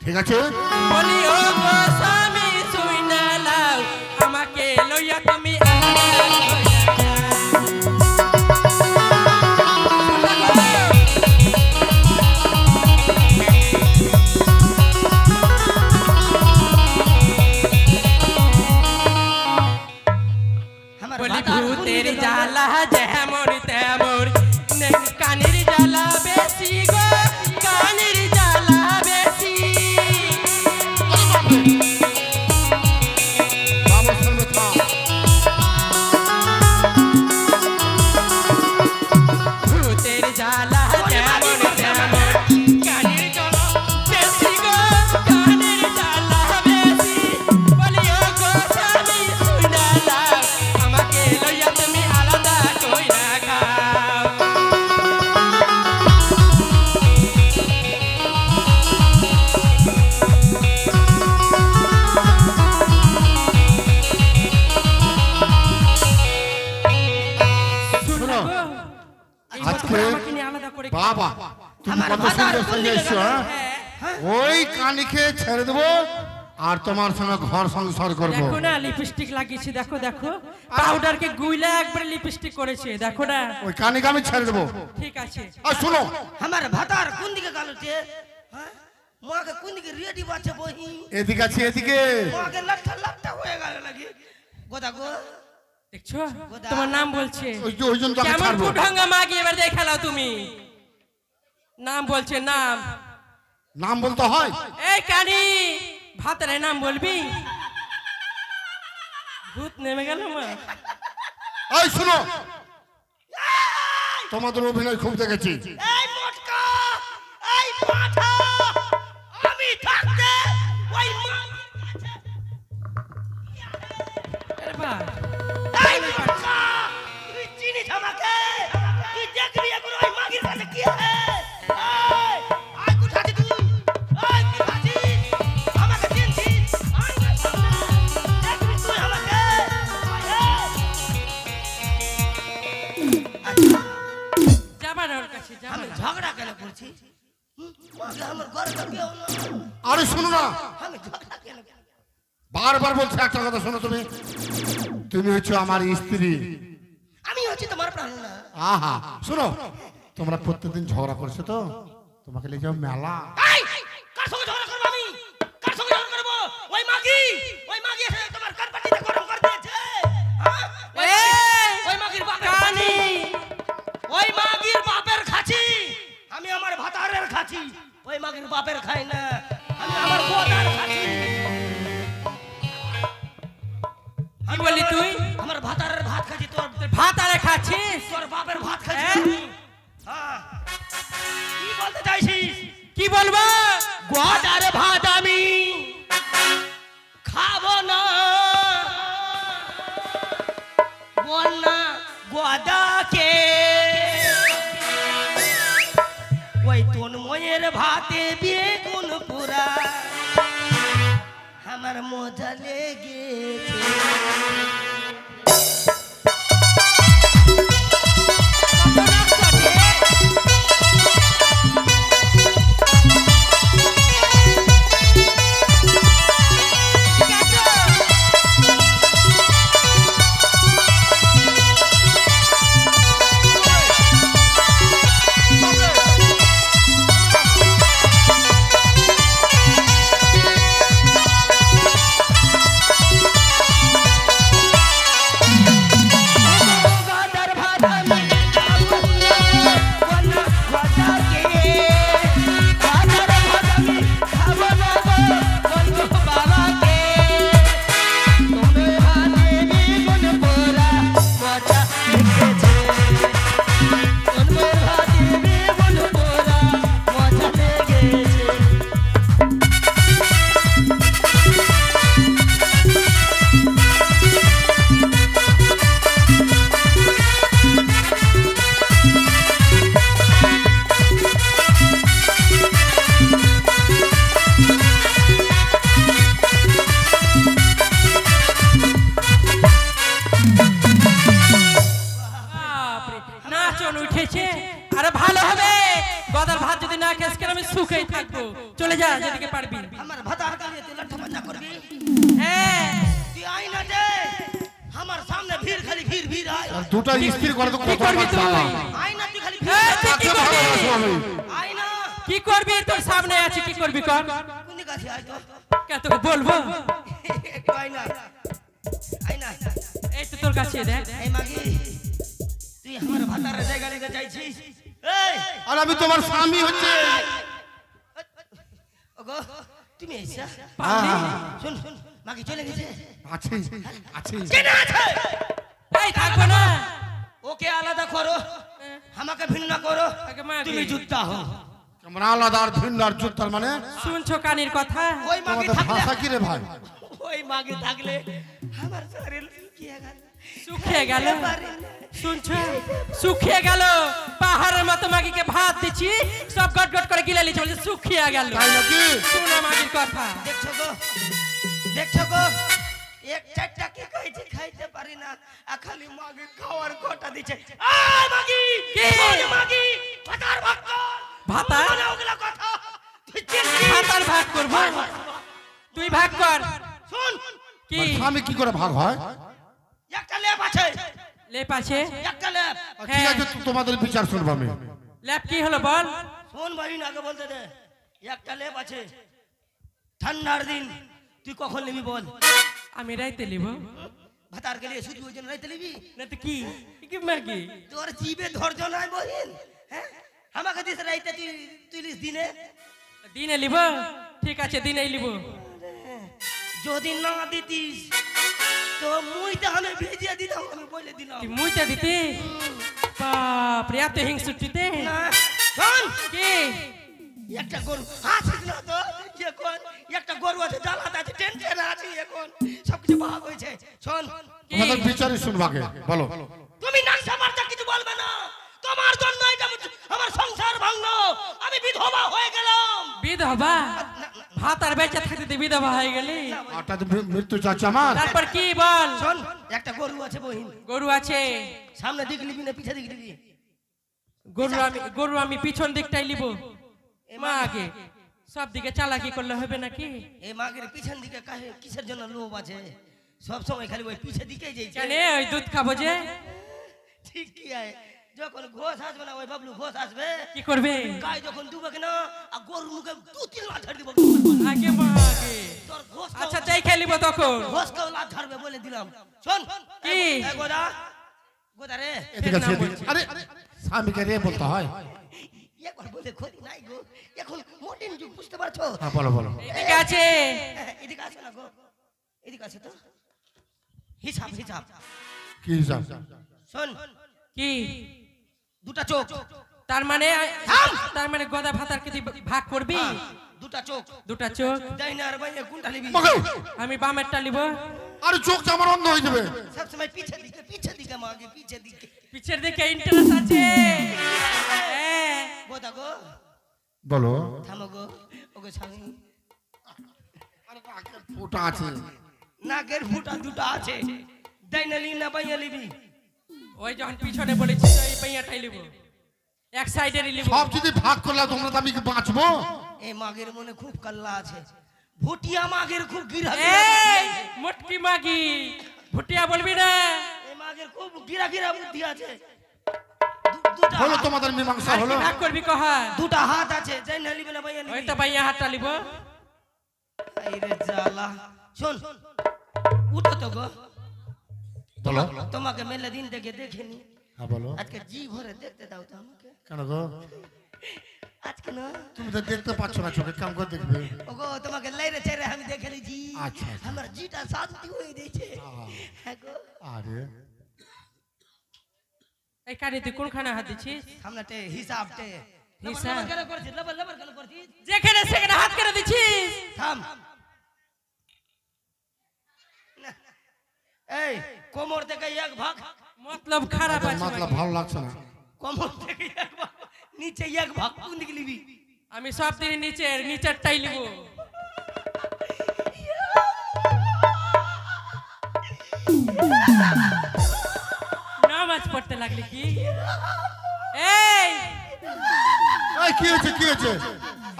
ঠিক আছে বলি ও গো স্বামী শুইনালা আমাকে লইয়া তুমি আলাদা কইরা আমার বলি ভাতার কোন ভূতের দিকে জ্বালা যেমন তেমন কানের জ্বালা বেশি গো, কানের জ্বালা বেশি। বাবার সঙ্গে থাক। ভূতের জ্বালা যেমন তেমন কানের জ্বালা বেশি গো, কানের জ্বালা বেশি। বলি ও গো স্বামী শুইনালা আমাকে লইয়া তুমি আলাদা কইরা খাও। শোনো, এই আজকে মতো আমাকে নিয়ে আলাদা করে খাও। বাবা তুমি আমার কত ভাতার সুন্দর কোন সেজে দিকে এসছো, গেল? হ্যাঁ? ওই কানিকে ছেড়ে দেবো আর তোমার সঙ্গে ঘর সংসার করবো। দেখো না লিপস্টিক লাগিয়েছে, দেখো দেখো পাউডারকে গুইলা একবার লিপস্টিক করেছে, দেখো না। ওই কানিকে আমি ছেড়ে দেবো। ঠিক আছে আর শোনো আমার ভাতার কোন দিকে গেল যে? হ্যাঁ মাকে কোন দিকে রেডি বাচ্ছে বহি? এদিকে আছে এদিকে। মাকে লাঠা লাঠা হয়ে গেল নাকি? গোদা গো দেখছো তোমার নাম বলছে। ওই জন্য তো আমি কেমন ছাড়বো। কুঢঙ্গা মাগি এবার দেখালাও তুমি। নাম বলছে নাম। নাম বলতে হয়? এই কানি ভাতারে নাম বলবি? ভূত নেমে গেল মা। এই শোনো, তোমাদের অভিনয় খুব দেখেছি। এই মোটকা, এই পাঠা, আমি থাকতে ওই আরে বাহ, এই মোটকা, তুই চিনিস আমাকে? তুই দেখবি এখন ওই মাগির কাছে কি আছে? এই, আয় কোথায় আছিস তুই? এই, কোথায় আছিস? আমাকে চিনছিস? আয় না সামনে। দেখবি তুই আমাকে? আচ্ছা, যাবার ওর কাছে যাবার। আমি ঝগড়া কেন করছি? মাকে আমার ঘরে তো কেউ না। আরে শোনো না, আমি ঝগড়া কেন করছি? বারবার বলছে একটা কথা শোনো, তুমি হচ্ছে আমার স্ত্রী। আমি হচ্ছি তোমার প্রাণ না। আহা শোনো, তোমরা প্রত্যেকদিন ঝগড়া করছো তো, তোমাকে নিয়ে যাও মেলা। এই, কার সঙ্গে ঝগড়া করবো আমি? কার সঙ্গে ঝগড়া করবো? ওই মাগি এসে তোমার কানপাটিতে গরম করে দিয়েছে। হ্যাঁ? এই ওই মাগির বাপের কানি ওই মাগির বাপের খাচ্ছি। আমি আমার ভাতারের খাচ্ছি। ওই মাগির বাপের খাই না, আমি আমার গোদার খাচ্ছি। কি বলি তুই? আমার ভাতারের ভাত খাচ্ছি, তোর ভাত আরে খাচ্ছিস? তোর বাপের ভাত খাচ্ছি হ্যাঁ? আমি। হ্যাঁ। কি বলতে চাইছিস? কি বলবো? গোদার ভাত আমি খাবো না। বল না গোদাকে ওই তন্ময়ের ভাতে বেগুন পোড়া আমার মজা লেগেছে। খেয়ে আজকে আমি সুখেই থাকবো। চলে যা যেদিকে পারবি। আমার ভাতার কাছে তুই লট্টা বাজা করবি। হ্যাঁ তুই আই না দে আমার সামনে ভিড় খালি ভিড় ভিড় হয়। আর দুটো স্থির করে তো কি কত করবি তুই? আই না তুই খালি এই, তুই কি করবি? আই না কি করবি? তোর সামনে আছে, কি করবি কর। কোন কাছে আই তো কে তোকে বলবো? একটু আই না আই না। এই তো তোর কাছে দেখ। এই মাগি তুই আমার ভাতারের জায়গা নিতে চাইছিস? এই আর আমি তোমার স্বামী হচ্ছে। ওগো তুমি এসা পারলি? শুন শুন মাগি চলে গেছে। আছে আছে কেন আছে? এই থাকবো না। ওকে আলাদা করো, আমাকে ভিন্ন করো। আগে মাগি। তুমি যুদ্ধ হও। আমরা আলাদা আর ভিন্ন আর যুদ্ধ মানে শুনছো কানের কথা? ওই মাগি তোমাদের থাকলে ভাষা কি রে ভাই? ওই মাগি থাকলে আমার শরীর কি গেল শুকিয়ে গেল। শুনছো শুকিয়ে গেল। পাহাড়ের মতো মাগিকে ভাত দিচ্ছি, সব গট গট করে গিলে লিছে, বলছে শুকিয়ে গেল। তাই নাকি? শোনো মাগির কথা। দেখছো গো এক চারটা কি খাইছি খাইতে পারি না, আর খালি মাগি খাওয়ার কোটা দিচ্ছে। আয় মাগি কি? ওই মাগি ভাতার ভাগ কর। ভাতা? বলে ওগুলা কথা তুই চিনবি? ভাতার ভাগ করবো? তুই ভাগ কর। শুন কি স্বামী কি করে ভাগ হয়? একটা লেপ আছে, লেপ আছে? একটা লেপ। ঠিক আছে, তোমাদের বিচার শুনবো আমি। লেপ কি হলো বল? শোন ভাই না আগে বলতে দে। একটা লেপ আছে, ঠান্ডার দিন তুই কখন নিবি বল? আমি রাইতে লিব ভাতার গেলে শুধু ওই জন্য রাইতে নিবি? না তো কি কি মাগি? তোর জিবে ধৈর্য নাই বলিন? হ্যাঁ আমাকে দিস রাইতে তুই তুই লিস দিনে। দিনে লিব? ঠিক আছে দিনেই লিব। যদি না দিতিস তো মুইতে আমি ভেজিয়ে দিতাম, আমি বলে দিলাম। তুই মুইতে দিতে? বাপ রে, এত হিংসুটিতে? না শোন কি একটা গরু আসিস না তো এখন, একটা গরু আছে জ্বালাতে আছে টেনশন আছে এখন, সবকিছু ভাগ হয়েছে। শোন তোমাদের বিচারই শুনবো আগে, বলো। তুমি নাংসা মারতে কিছু বলবে না, তোমার জন্য এটা আমার সংসার ভাঙলো, আমি বিধবা হয়ে গেলাম। বিধবা? ভাত আর বেঁচে থাকতে তুই বিধবা হয়ে গেলি? আটা তো মৃত্যু চাচ্ছে আমার। তারপর কি বল? শোন একটা গরু আছে বহিন, গরু আছে? সামনে দিক লিবি না পিছে দিক লিবি? গরু আমি পিছন দিকটাই লিব। মা আগে সব দিকে চালাকি করলে হবে নাকি? এই মাগের পিছন দিকে কাহে কিসের জন্য লোভ আছে? সব সময় খালি ওই পিছে দিকেই যাইছে। জানে ওই দুধ খাবো যে। ঠিক কি আছে, যখন ঘোষ আসবে না ওই বাবলু ঘোষ আসবে, কি করবে? গায়ে যখন ডুবে না আর গরুর মুখে দু তিন লাথ ঝাড় দিব। আগে মা আগে। তোর ঘোষ আচ্ছা যাই খেলিব তখন। ঘোষ কেউ লাথ ঝাড়বে বলে দিলাম। শোন কি? এই গোদা গোদা রে এদিকে আছে, এদিকে। আরে স্বামীকে রে বলতে হয়। একবার বলে ক্ষতি নাই গো, এখন মডার্ন যুগ বুঝতে পারছো? হ্যাঁ বলো বলো। এদিকে আছে? এদিকে আছে না গো, এদিকে আছে তো। হিসাব হিসাব কি হিসাব? শোন কি দুটা চোখ, তার মানে? থাম! তার মানে গদা ভাতার কে তুই ভাগ করবি? দুটা চোখ, দুটা চোখ? ডাইনা আর বাইরে কোনটা নিবি? মগো, আমি বামেরটা লিব। আরে চোখটা আমার অন্ধ হয়ে যাবে। সব সময় পিছে দিকে মাগে পিছে দিকে। পিছের দিকে ইন্টারেস্ট আছে। হ্যাঁ। গোদা গো বলো। থামো গো, ওগো স্বামী ফুটা আছে। নাকের ফুটা দুটো আছে, ডাইনা লি না বাইয়া লিবি? ওই যখন পিছনে বলেছিস ওই পাইয়াটাই লিব, এক সাইডেরই লিব। সব যদি ভাগ করলে তোমরা তো আমি কি বাঁচবো? এই মাগের মনে খুব কাল্লা আছে, ভুটিয়া মাগের খুব গিরা এই মোটকি মাগি, ভুটিয়া বলবি না। এই মাগের খুব গিরা গিরা বুদ্ধি আছে। দুটা হলো তোমাদের মীমাংসা হলো। ভাগ করবি কহা? দুটা হাত আছে, ডাইনা লিবি না বাইয়া ওই লিবি? তো পাইয়া হাতটা লিব। এই রে জালা। শোন উঠো তো গো, বলো। তোমাকে মেলে দিন থেকে দেখিনি, হ্যাঁ বলো। আজকে জি ভরে দেখতে দাও তো আমাকে। কেন গো? আজকে না তুমি তো দেখতে পাচ্ছ না, চোখে কাম করে দেখবে। ওগো তোমাকে লাইরে চেরে আমি দেখেনি জি, আচ্ছা, আচ্ছা। আমার জিটা শান্তি হয়ে দিয়েছে। হ্যাঁ গো আরে এই কানে তুই কোনখানে হাত দিছিস? সামনেতে হিসাবতে হিসাব? কেন করছিস? লবর লবর কেন করছিস? যেখানে সেখানে হাত কেন দিছিস? থাম। না। এই কোমর থেকে এক ভাগ, মতলব খারাপ আছে মতলব মাগি। ভালো লাগছে না। কোমর থেকে এক ভাগ, নিচে এক ভাগ, কোন দিকে নিবি? আমি সব দিন নিচেরটাই লিব। নামাজ পড়তে লাগলি কি? এই এই কি হয়েছে কি হয়েছে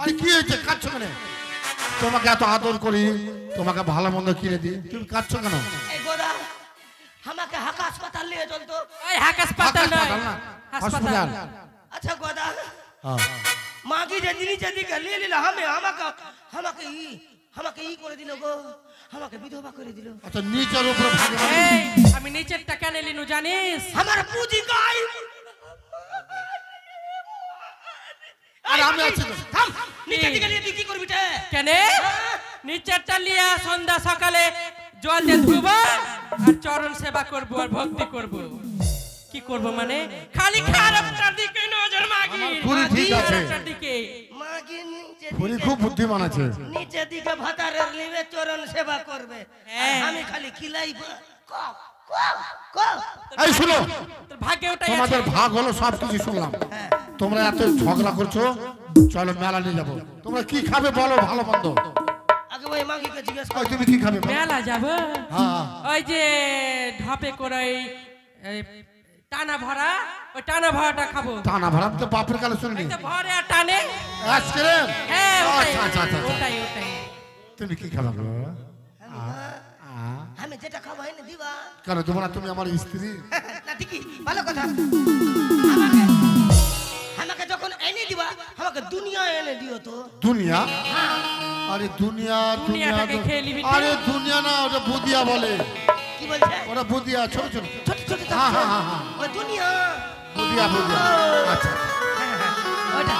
আরে কি হয়েছে কাঁদছো কেন তোমাকে এত আদর করি তোমাকে ভালো মন্দ কিনে দিই তুমি কাঁদছো কেন এই গোদা আমাকে হাসপাতাল নিয়ে চল তো। এই হাসপাতাল নয় হাসপাতাল না, হাসপাতাল হসপিটাল। আচ্ছা গোদা হ্যাঁ। মাগি যে জিনিস যেদিকে নিয়ে নিল আমাকে ই করে দিল গো, আমাকে বিধবা করে দিল। আচ্ছা নিচের উপরে ভাগে ভাগে। এই আমি নিচের টাকা নিলিনু জানিস আমার পুঁজি গাই আর আমি আছি তো। থাম, নিচে দিকে নিয়ে তুই কি করবি রে? কেন নিচেরটা লিয়া সন্ধ্যা সকালে জল দিয়ে ধুব আর চরণ সেবা করব আর ভক্তি করব কি করব মানে খালি খারাপটার দিকে নজর মাগি খুরি ঠিক আছে। খারাপটার দিকে মাগি নিচে খুরি দিকে খুব বুদ্ধিমান আছে নিচে দিকে ভাতারের লিবে চরণ সেবা করবে, হ্যাঁ। আর আমি খালি খিলাই এই শুনো তোর ভাগ্যে ওটাই আছে তোমাদের ভাগ হলো সব কিছু শুনলাম তোমরা এত ঝগড়া করছো চলো মেলা নিয়ে যাবো তোমরা কি খাবে বলো ভালো মন্দ আগে ওই মাগিকে জিজ্ঞেস ওই কর। তুমি কি খাবে বলো? মেলা যাব হ্যাঁ ওই যে ঢাপে করে এই টানা ভরা ওই টানা ভরাটা খাবো টানা ভাড়া তো বাপের কালে শুনিনি এই তো ভরে আর টানে আইসক্রিম হ্যাঁ ওটাই আচ্ছা আচ্ছা আচ্ছা ওটাই ওটাই তুমি কি খাবে গো? আমি যেটা খাবো এনে দিবা কেন তোমরা তুমি আমার স্ত্রী না ঠিকই ভালো কথা। আমাকে যখন এনে দিবা আমাকে দুনিয়া এনে দিও তো। দুনিয়া আরে দুনিয়া দুনিয়া দুনিয়াটাকে খেয়ে নিবি তুই? আরে দুনিয়া না ওটা বুদিয়া বলে কি বলছে? ওটা বুদিয়া ছোট ছোট ছোট ছোট হ্যাঁ, হ্যাঁ, হ্যাঁ, হ্যাঁ। ওই দুনিয়া বুদিয়া বুদিয়া আচ্ছা ওটা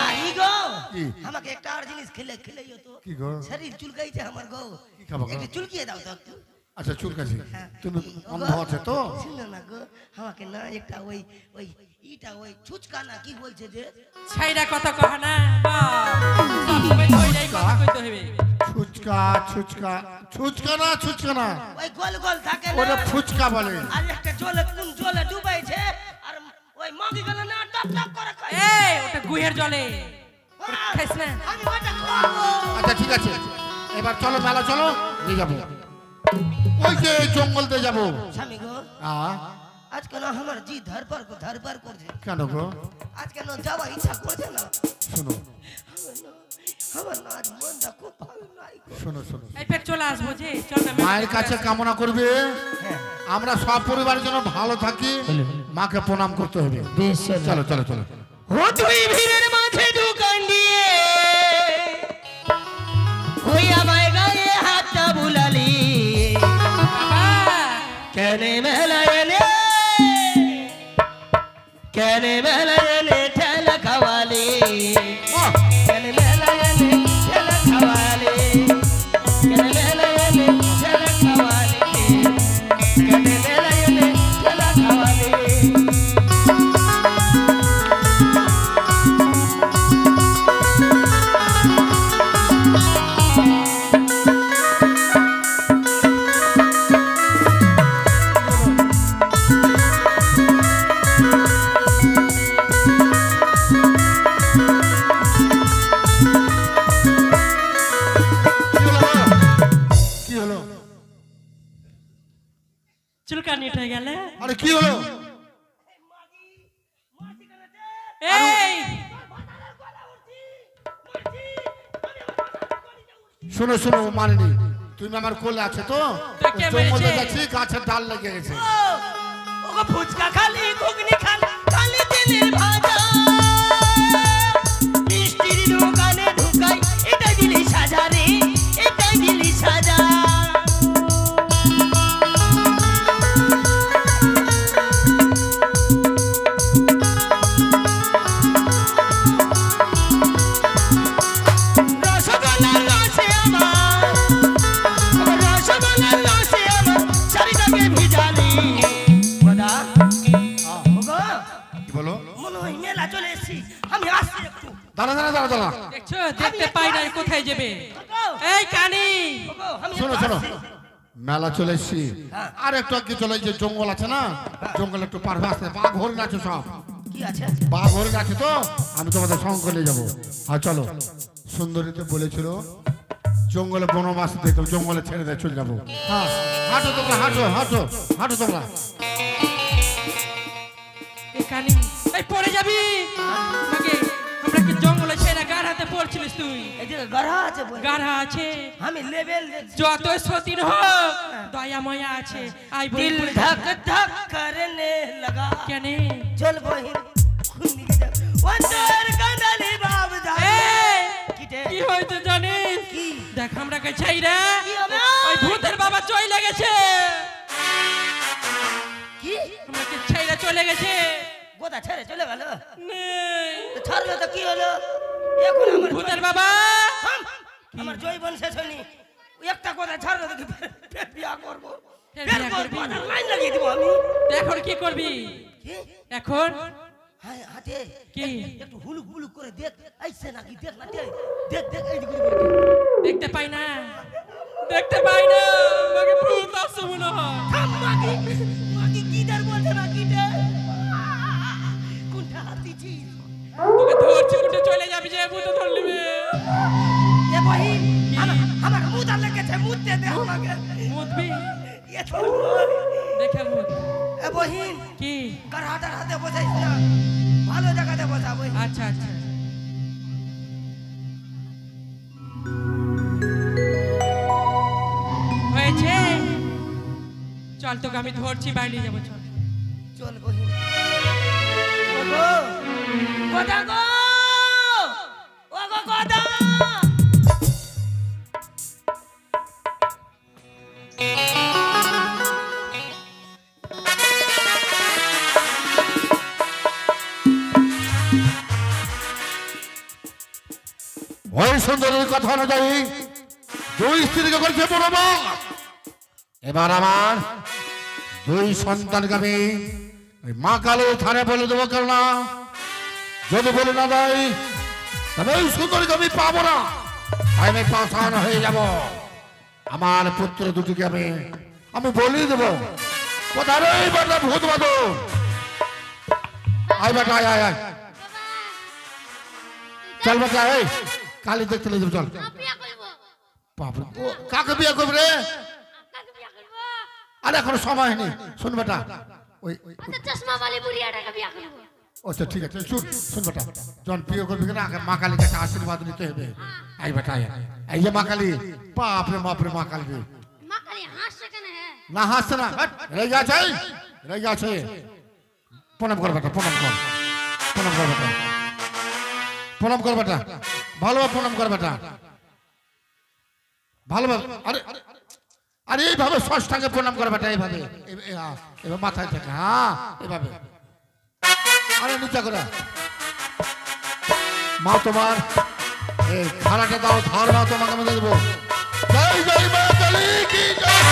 আর ই গো কি? আমাকে একটা আর জিনিস খেলাইও তো। কি গো শরীর চুলকাইছে আমার গো, কি খাবো গো? একটু চুলকিয়ে দাও তো একটু। আচ্ছা চুল কাছি তুমি অন্ধ আছে তো শুনো না গো, আমাকে না একটা ওই ওই ইটা ওই ছুচকা না কি বলছে যে ছাইরা কথা কহ না সব সময় ধইরাই কথা কইতে হইবে ছুচকা ছুচকা ছুচকা না ছুচকা না ওই গোল গোল থাকে ওটা না, ফুচকা বলে আর একটা জলে কোন জলে ডুবাইছে আর ওই মাগি গেল না টপ টপ করে খাই। এই ওটা গুহের জলে ওটা খাইছ না আমি ওটা খাবো। আচ্ছা ঠিক আছে এবার চলো মেলা চলো নিয়ে যাবো ওই যে জঙ্গলতে যাবো স্বামী গো আজ কেন আমার জি ধরপার করছে, কেন গো আজ কেন যাওয়া ইচ্ছা করছে না। শোনো আমার না আজ মনটা খুব ভালো নাই গো। শোনো শোনো এই ফের চলে আসবো যে চল না মায়ের কাছে কামনা করবে আমরা সব পরিবারের জন্য ভালো থাকি মাকে প্রণাম করতে হবে চলো চলো চলো ও তুই ভিড়ের মাঝে দোকান দিয়ে ওই আমায় গায়ে হাতটা বুলালি কেনে মেলা এনে ঠেলা খাওয়ালি কেনে মেলা এনে ঠেলা খাওয়ালি কেনে মেলা এনে ঠেলা খাওয়ালি কেনে মেলা এনে ঠেলা খাওয়ালি। কি হলো চুলকানি উঠে গেলে আরে কি হলো এই শোনো শোনো ও মানেনি তুমি আমার কোলে আছে তো তো কে জঙ্গলে মেরেছে? যাচ্ছি গাছের ডাল লেগে গেছে ওগো ফুচকা খালি ঘুগনি খালি দিলের ভাজা মিষ্টির দোকানে ঢুকাই এটা দিলি সাজা রে এটা দিলি সাজা। রসগোল্লার রসে আমার রসগোল্লার রসে আমার চারিটাকে ভিজালি গোদা ওগো কি বলো মনে হয় মেলা চলে এসেছি, আমি আসছি একটু। দাঁড়া দাঁড়া দাঁড়া দাঁড়া দেখছো দেখতে পাই না কোথায় যাবে এই কানি ওগো, আমি শোনো একটু শোনো আসছি। মেলা চলে এসছি আর একটু আগে চলে এই যে জঙ্গল আছে না জঙ্গলে একটু পার হয়ে আসতে বাঘ হরিণ আছে সব কি আছে? বাঘ হরিণ আছে তো আমি তোমাদের সঙ্গ করে নিয়ে যাবো আর চলো সুন্দরী তো বলেছিল জঙ্গলে বনবাস দিতে জঙ্গলে ছেড়ে দিয়ে চলে যাবো হ্যাঁ হাঁটো তোমরা হাঁটো হাঁটো হাঁটো তোমরা এই কানি এই পড়ে যাবি মাগে আমরা কি তুই? এই যে গড়া আছে বলে গাঢ়া আছে, আমি লেভেল দেখছি যত সতীন হোক দয়া ময়া আছে। আই दिल বলি धक धक करने लगा কেনে चल बहिन खुनी के जा वंदर कांदाली बाब जा কিটে কি হয়েছে জানিস? কি? দেখ আমরা কে ছাইরা কি হবে? ওই ভূতের বাবা চলে গেছে, কি আমাকে ছাইরা চলে গেছে। গোদা ছেড়ে চলে গেল নেই। তো ছাড়লো তো কি হলো এখন আমার ভূতের বাবা থাম, আমার জৈবন শেষ হয়নি একটা কথা ছাড়লো তো কি ফের বিয়া করব ফের ফের বিয়া করবি? করব লাইন লাগিয়ে দিব আমি তো এখন কি করবি? কি এখন হ্যাঁ হাতে কি? একটু হুলুক বুলুক করে দেখ আইছে নাকি দেখ না দেখ দেখ দেখ এই দিকে দেখতে পাই না, দেখতে পাই না, আমাকে ভূত আসছে মনে হয়। থাম মাগি মাগি কি দার বলছে না কি দে কোনটা হাত দিছি তোকে ধরছি কুটে চলে যাবি যে ভূত ধর নিবে। এ বহিন আমার মুদা লেগেছে মুদ দে দে আমাকে মুতবি এ তো দেখে মুত। এ বহিন কি? গড়াটার হাতে বসাইছ না ভালো জায়গাতে বসা বহিন আচ্ছা আচ্ছা হয়েছে, চল তোকে আমি ধরছি, বাইরে যাবো চল। চল বহিন ওগো গোদা গো ওগো গোদা ওই সুন্দরের কথা অনুযায়ী দুই স্ত্রীকে করছে বড়মা। এবার আমার দুই সন্তানকে আমি ওই মা কালীর থানে বলে দেবো, কেননা যদি বলে না দেয় তবে ওই সুন্দরীকে আমি পাবো না, তাই আমি পাষাণ হয়ে যাব। আমার পুত্র দুটিকে আমি বলিয়ে দেবো। কোথায় রে বেটা ভূত বাদন? আয় বেটা আয় আয় আয়, চল বেটা এই কালী দেখতে নিয়ে যাবো, চল। বিয়া করব, বাপরে, ও কাকে বিয়ে করবে রে? কাকে বিয়া করব? আরে এখনো সময় নেই, শুন বেটা ওই আচ্ছা চশমা वाली বুড়িয়াটাকে বিয়া করব। আচ্ছা ঠিক আছে, শুন বেটা, যখন বিয়ে করবি না আগে মা কালীর কাছে আশীর্বাদ নিতে হবে। আই বেটা আয়, এই যে মা কালী, বাপরে বাপরে মা কালী মা কালী হাসছে কেন হে? না হাসছে না, রেগে আছে রেগে আছে। প্রণাম কর বেটা, প্রণাম কর, প্রণাম কর বেটা, প্রণাম কর বেটা, ভালোভাবে প্রণাম কর বেটা, ভালোভাবে। আরে আরে এইভাবে ষষ্ঠাঙ্গে প্রণাম কর বেটা, এইভাবে এবার মাথায় থেকে, হ্যাঁ এইভাবে। আরে নিচা করে মা তোমার এই খানাটা দাও, ধার মা তোমাকে আমি দেবো। জয় জয় মা কালী কি জয়।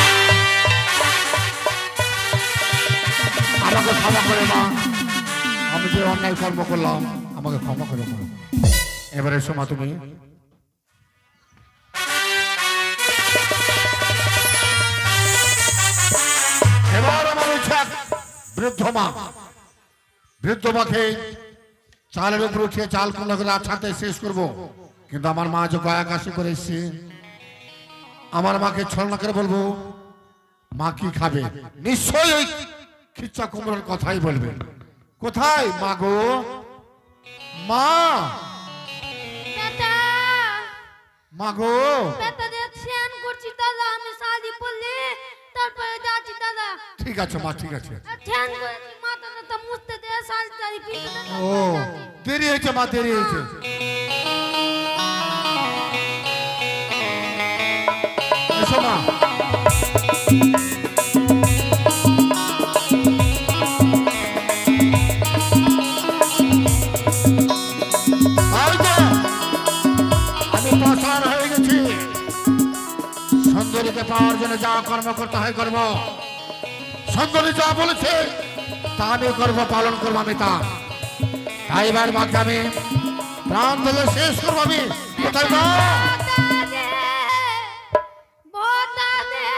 আমাকে ক্ষমা করে মা, আমি যে অন্যায় কর্ম করলাম আমাকে ক্ষমা করে মা। এবারে শোমা তুমি এবার আমার ইচ্ছা বৃদ্ধ মা, বৃদ্ধ মাকে চালের উপর উঠিয়ে চাল কুমড়া করে আছাতে শেষ করব, কিন্তু আমার মা যে গয়া কাশি করে এসছে, আমার মাকে ছলনা করে বলবো মা কি খাবে, নিশ্চয়ই ওই খিচ্চা কুমড়োর কথাই বলবে। কোথায় মা গো? মা বেটা মা গো, বেটা দেখ ধ্যান করছি দাদা, আমি শাদি করলে তারপরে যাচ্ছি দাদা। ঠিক আছে মা, ঠিক আছে। ধ্যান করেছি মাথাটা তো মুছতে দে, শাড়ি টাড়ি পিছনে দে। ও দেরি হয়েছে মা, দেরি হয়েছে। এসো মা। এই যে, আমি পাষাণ হয়ে গেছি। সুন্দরীকে পাওয়ার জন্য যা কর্ম করতে হয় করবো, সুন্দরী যা বলেছে তা আমি করবো, পালন করবো আমি তা। তাই এবার মাকে আমি প্রাণ থেকে শেষ করবো আমি। কোথায় মা? ভোটা দে, ভোটা দে,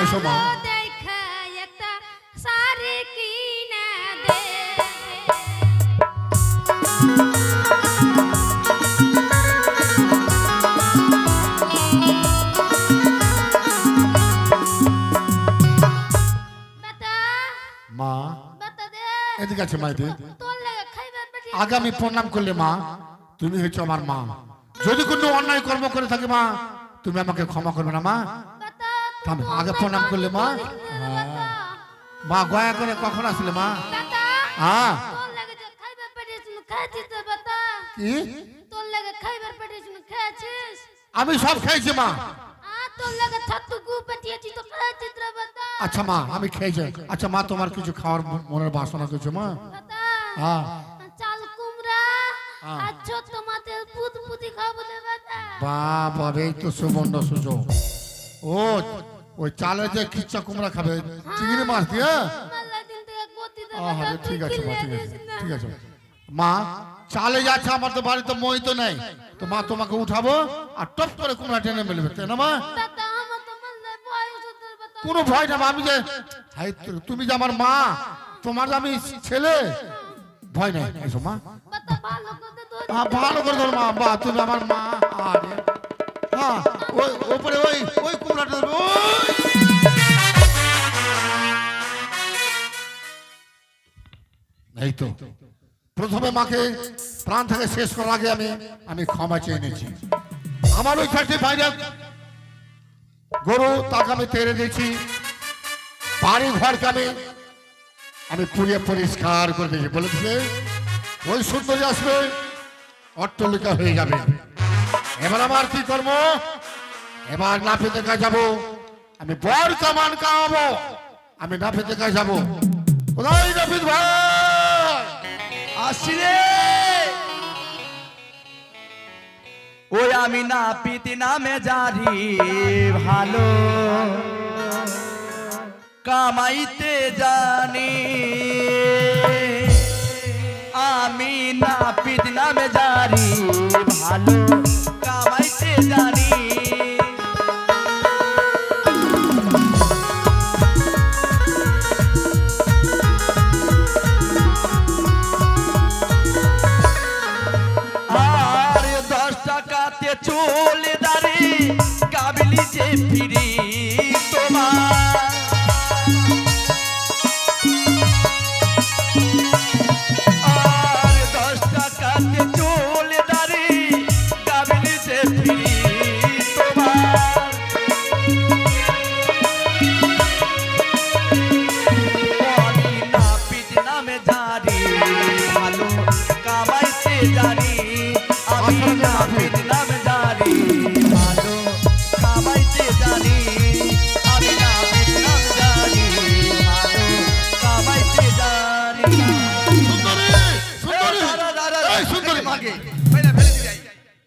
এসো মা। ভালো দেখে একটা শাড়ি কিনে দে। বেটা মা বেটা দে, এদিকে আছে মা, এদিকে। তোর লাগে খাইবেন বেটি। আগে আমি প্রণাম করলে মা, তুমি হচ্ছে আমার মা। যদি কোনো অন্যায় কর্ম করে থাকি মা, তুমি আমাকে ক্ষমা করবে না মা? বাতা, থাম, আগে প্রণাম করলে মা। মা গয়া করে কখন আসলে মা? বাতা, হ্যাঁ তোর লাগে যে খাইবার পেটেছিল খেয়েছিস তো বাতা? কি? তোর লাগে খাইবার পেটেছিল খেয়েছিস? আমি সব খেয়েছি মা। তোর লাগে ছাতু গু পেটিয়েছি তো খেয়েছিস রে বাতা? আচ্ছা মা, আমি খেয়েছি। আচ্ছা মা, তোমার কিছু খাওয়ার মনের বাসনা কিছু মা? বাতা, হ্যাঁ চাল কুমড়া হ্যাঁ। আর ছোট মাছের পুতি খাবো রে বাতা। বাবা রে, এই তো সুবর্ণ সুযোগ। ও ওই চালের যে খিচ্চা কুমড়া খাবে চিংড়ি মাছ দিয়ে? মেলা দিন থেকে গতি দে আহা বাতা, রে, তুই ঠিক আছে মা, কিনে ঠিক আছে দিস না। ঠিক আছে মা। চালে যাচ্ছে, আমার তো বাড়িতে মই তো নেই, তো মা তোমাকে উঠাবো আর টপ করে কুমড়া টেনে মেলবে, তাই না মা? বাতা, আমার তো মেলা বয়স হতে বাতা। কোনো ভয় না মা, আমি যে হাই, তুমি যে আমার মা, তোমার যে আমি ছেলে, ভয় নাই। এসো মা, বাতা, ভালো করে ধরে। হ্যাঁ ভালো করে ধরো মা। বা তুমি আমার মা। আরে হ্যাঁ, ওই ওপরে ওই ওই কুমড়াটা ধরবে, ওই। এই তো প্রথমে মাকে প্রাণ থেকে শেষ করার আগে আমি ক্ষমা চেয়ে নিয়েছি। আমার ওই চারটি বাইরে গরু তাকে আমি তেড়ে দিয়েছি, বাড়ি ঘরকে আমি পুড়িয়ে পরিষ্কার করে দিয়েছি। বলেছে ওই সুন্দরী আসবে, অট্টলিকা হয়ে যাবে। এবার আমার কি করবো? এবার নাপিতের কাছে যাবো, আমি বর কামান কামাবো, আমি নাপিতের কাছে যাবো। কোথায় নাপিত ভাই? আসি রে, ওই আমি নাপিত নামে জারি ভালো কামাইতে জানি। আমি নাপিত নামে জারি ভালো কামাইতে জানি। আর 10 টাকাতে চুল দাড়ি কাবলি যে ফিরি তোমার। আর 10 টাকাতে চুল দাড়ি কাবলি যে ফিরি তোমার। আমি নাপিত নামে জানি ভালো কামাইতে জানি। আমি নাপিত নামে জানি ভালো কামাইতে জানি। আমি নাপিত নামে জানি ভালো কামাইতে জানি। সুন্দরী, সুন্দরী, দাঁড়া, দাঁড়া, এই সুন্দরী। মাগে, ফেলে ফেলে দিবি।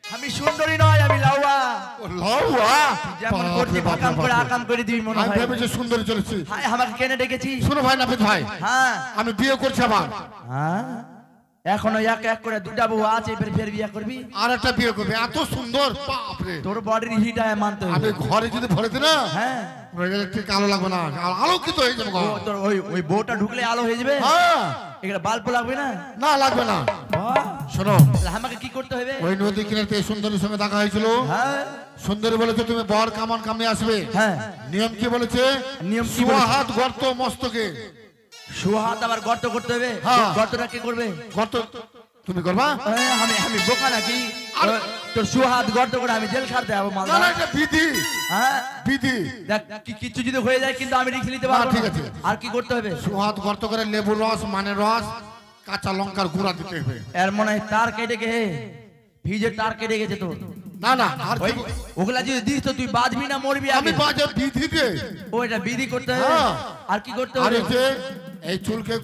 আমি সুন্দরী নয়, আমি লাউয়া। ও লাউয়া? যেমন বাপরে করছি বাপ রে ফাঁকাম করে বাপ রে। আকাম করে দিবি মনে আমি হয়। ভেবেছি সুন্দরী চলেছি। হায়, আমাকে কেনে ডেকেছি? শোনো ভাই নাপিত ভাই, হ্যাঁ আমি বিয়ে করছি আবার। হ্যাঁ, এখনো এক এক করে দুটা বউ আছে, ফের বিয়ে করবি? আর একটা বিয়ে করবে, এত সুন্দর বাপরে। তোর বডির হিট আয় মানতে আমি হবে। ঘরে যদি ভরে দিই না, হ্যাঁ, ঠিক আলো লাগবে না, আলোকিত হয়ে যাবে ঘর। তোর ওই বউটা ঢুকলে আলো হয়ে যাবে। হ্যাঁ, এখানে বাল্ব লাগবে না? না লাগবে না। বাহ, শোনো, তাহলে আমাকে কি করতে হবে? ওই নদী কিনারে সুন্দরীর সঙ্গে দেখা হয়েছিল। হ্যাঁ সুন্দরী বলেছে তুমি বর কামান কামে আসবে। হ্যাঁ, নিয়ম কি বলেছে? নিয়ম কি সোয়া বলেছে? হাত গর্ত মস্তকে। সুহাত আবার গর্ত করতে হবে? হ্যাঁ। গর্তটা কে করবে? গর্ত তুমি করবা? আমি বোকা নাকি? তোর সুহাত গর্ত করে আমি জেল খাটতে যাবো না মালদা? না, এটা বিধি, হ্যাঁ, বিধি। দেখ কিছু যদি হয়ে যায় কিন্তু আমি রিস্ক নিতে পারবো না, ঠিক না। আছে। আর কি করতে হবে? সোহাত গর্ত করে লেবুর রস, মানের রস, কাঁচা লঙ্কার গুঁড়া দিতে হবে। এর মনে হয় তার কেটে গে, ভিজে তার কেটে গেছে তোর। না না, আর ওই কি- ওগুলা যদি দিস তো তুই বাঁচবি না মরবি আমি আগে। বাজে বিধিতে। ও এটা বিধি করতে হবে। হ্যাঁ। আর কি করতে আর হবে? এই যে এই চুলকে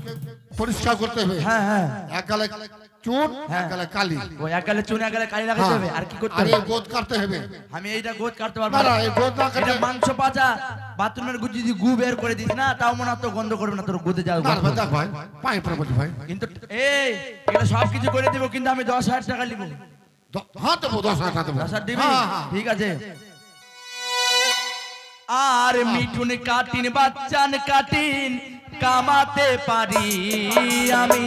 পরিষ্কার করতে হবে। হ্যাঁ হ্যাঁ, এক গালে চুন, হ্যাঁ। এক গালে কালি। ওই একালে চুন একালে কালি লাগাতে হবে। আর কি করতে আর হবে? এই গোদ কাটতে হবে। আমি এইটা গোদ কাটতে পারবো না না, না। এই গোদ না এটা কাটলে মাংস পাচা বাথরুমের গু যদি গু বের করে দিস না, তাও মনে হয় তো গন্ধ করবে না, তোর গুদে যাও। না ভাই, দেখ ভাই, পায়ে পড়ে বলছি ভাই। কিন্তু এই এগুলো সব কিছু করে দিব, কিন্তু আমি 10,000 টাকা নিব। হ্যাঁ দেবো, 10,000 টাকা দেবো। 10,000 দিবি? হ্যাঁ, হ্যাঁ। ঠিক আছে। আর মিঠুন কাটিন বাচ্চান কাটিন কামাতে পারি আমি।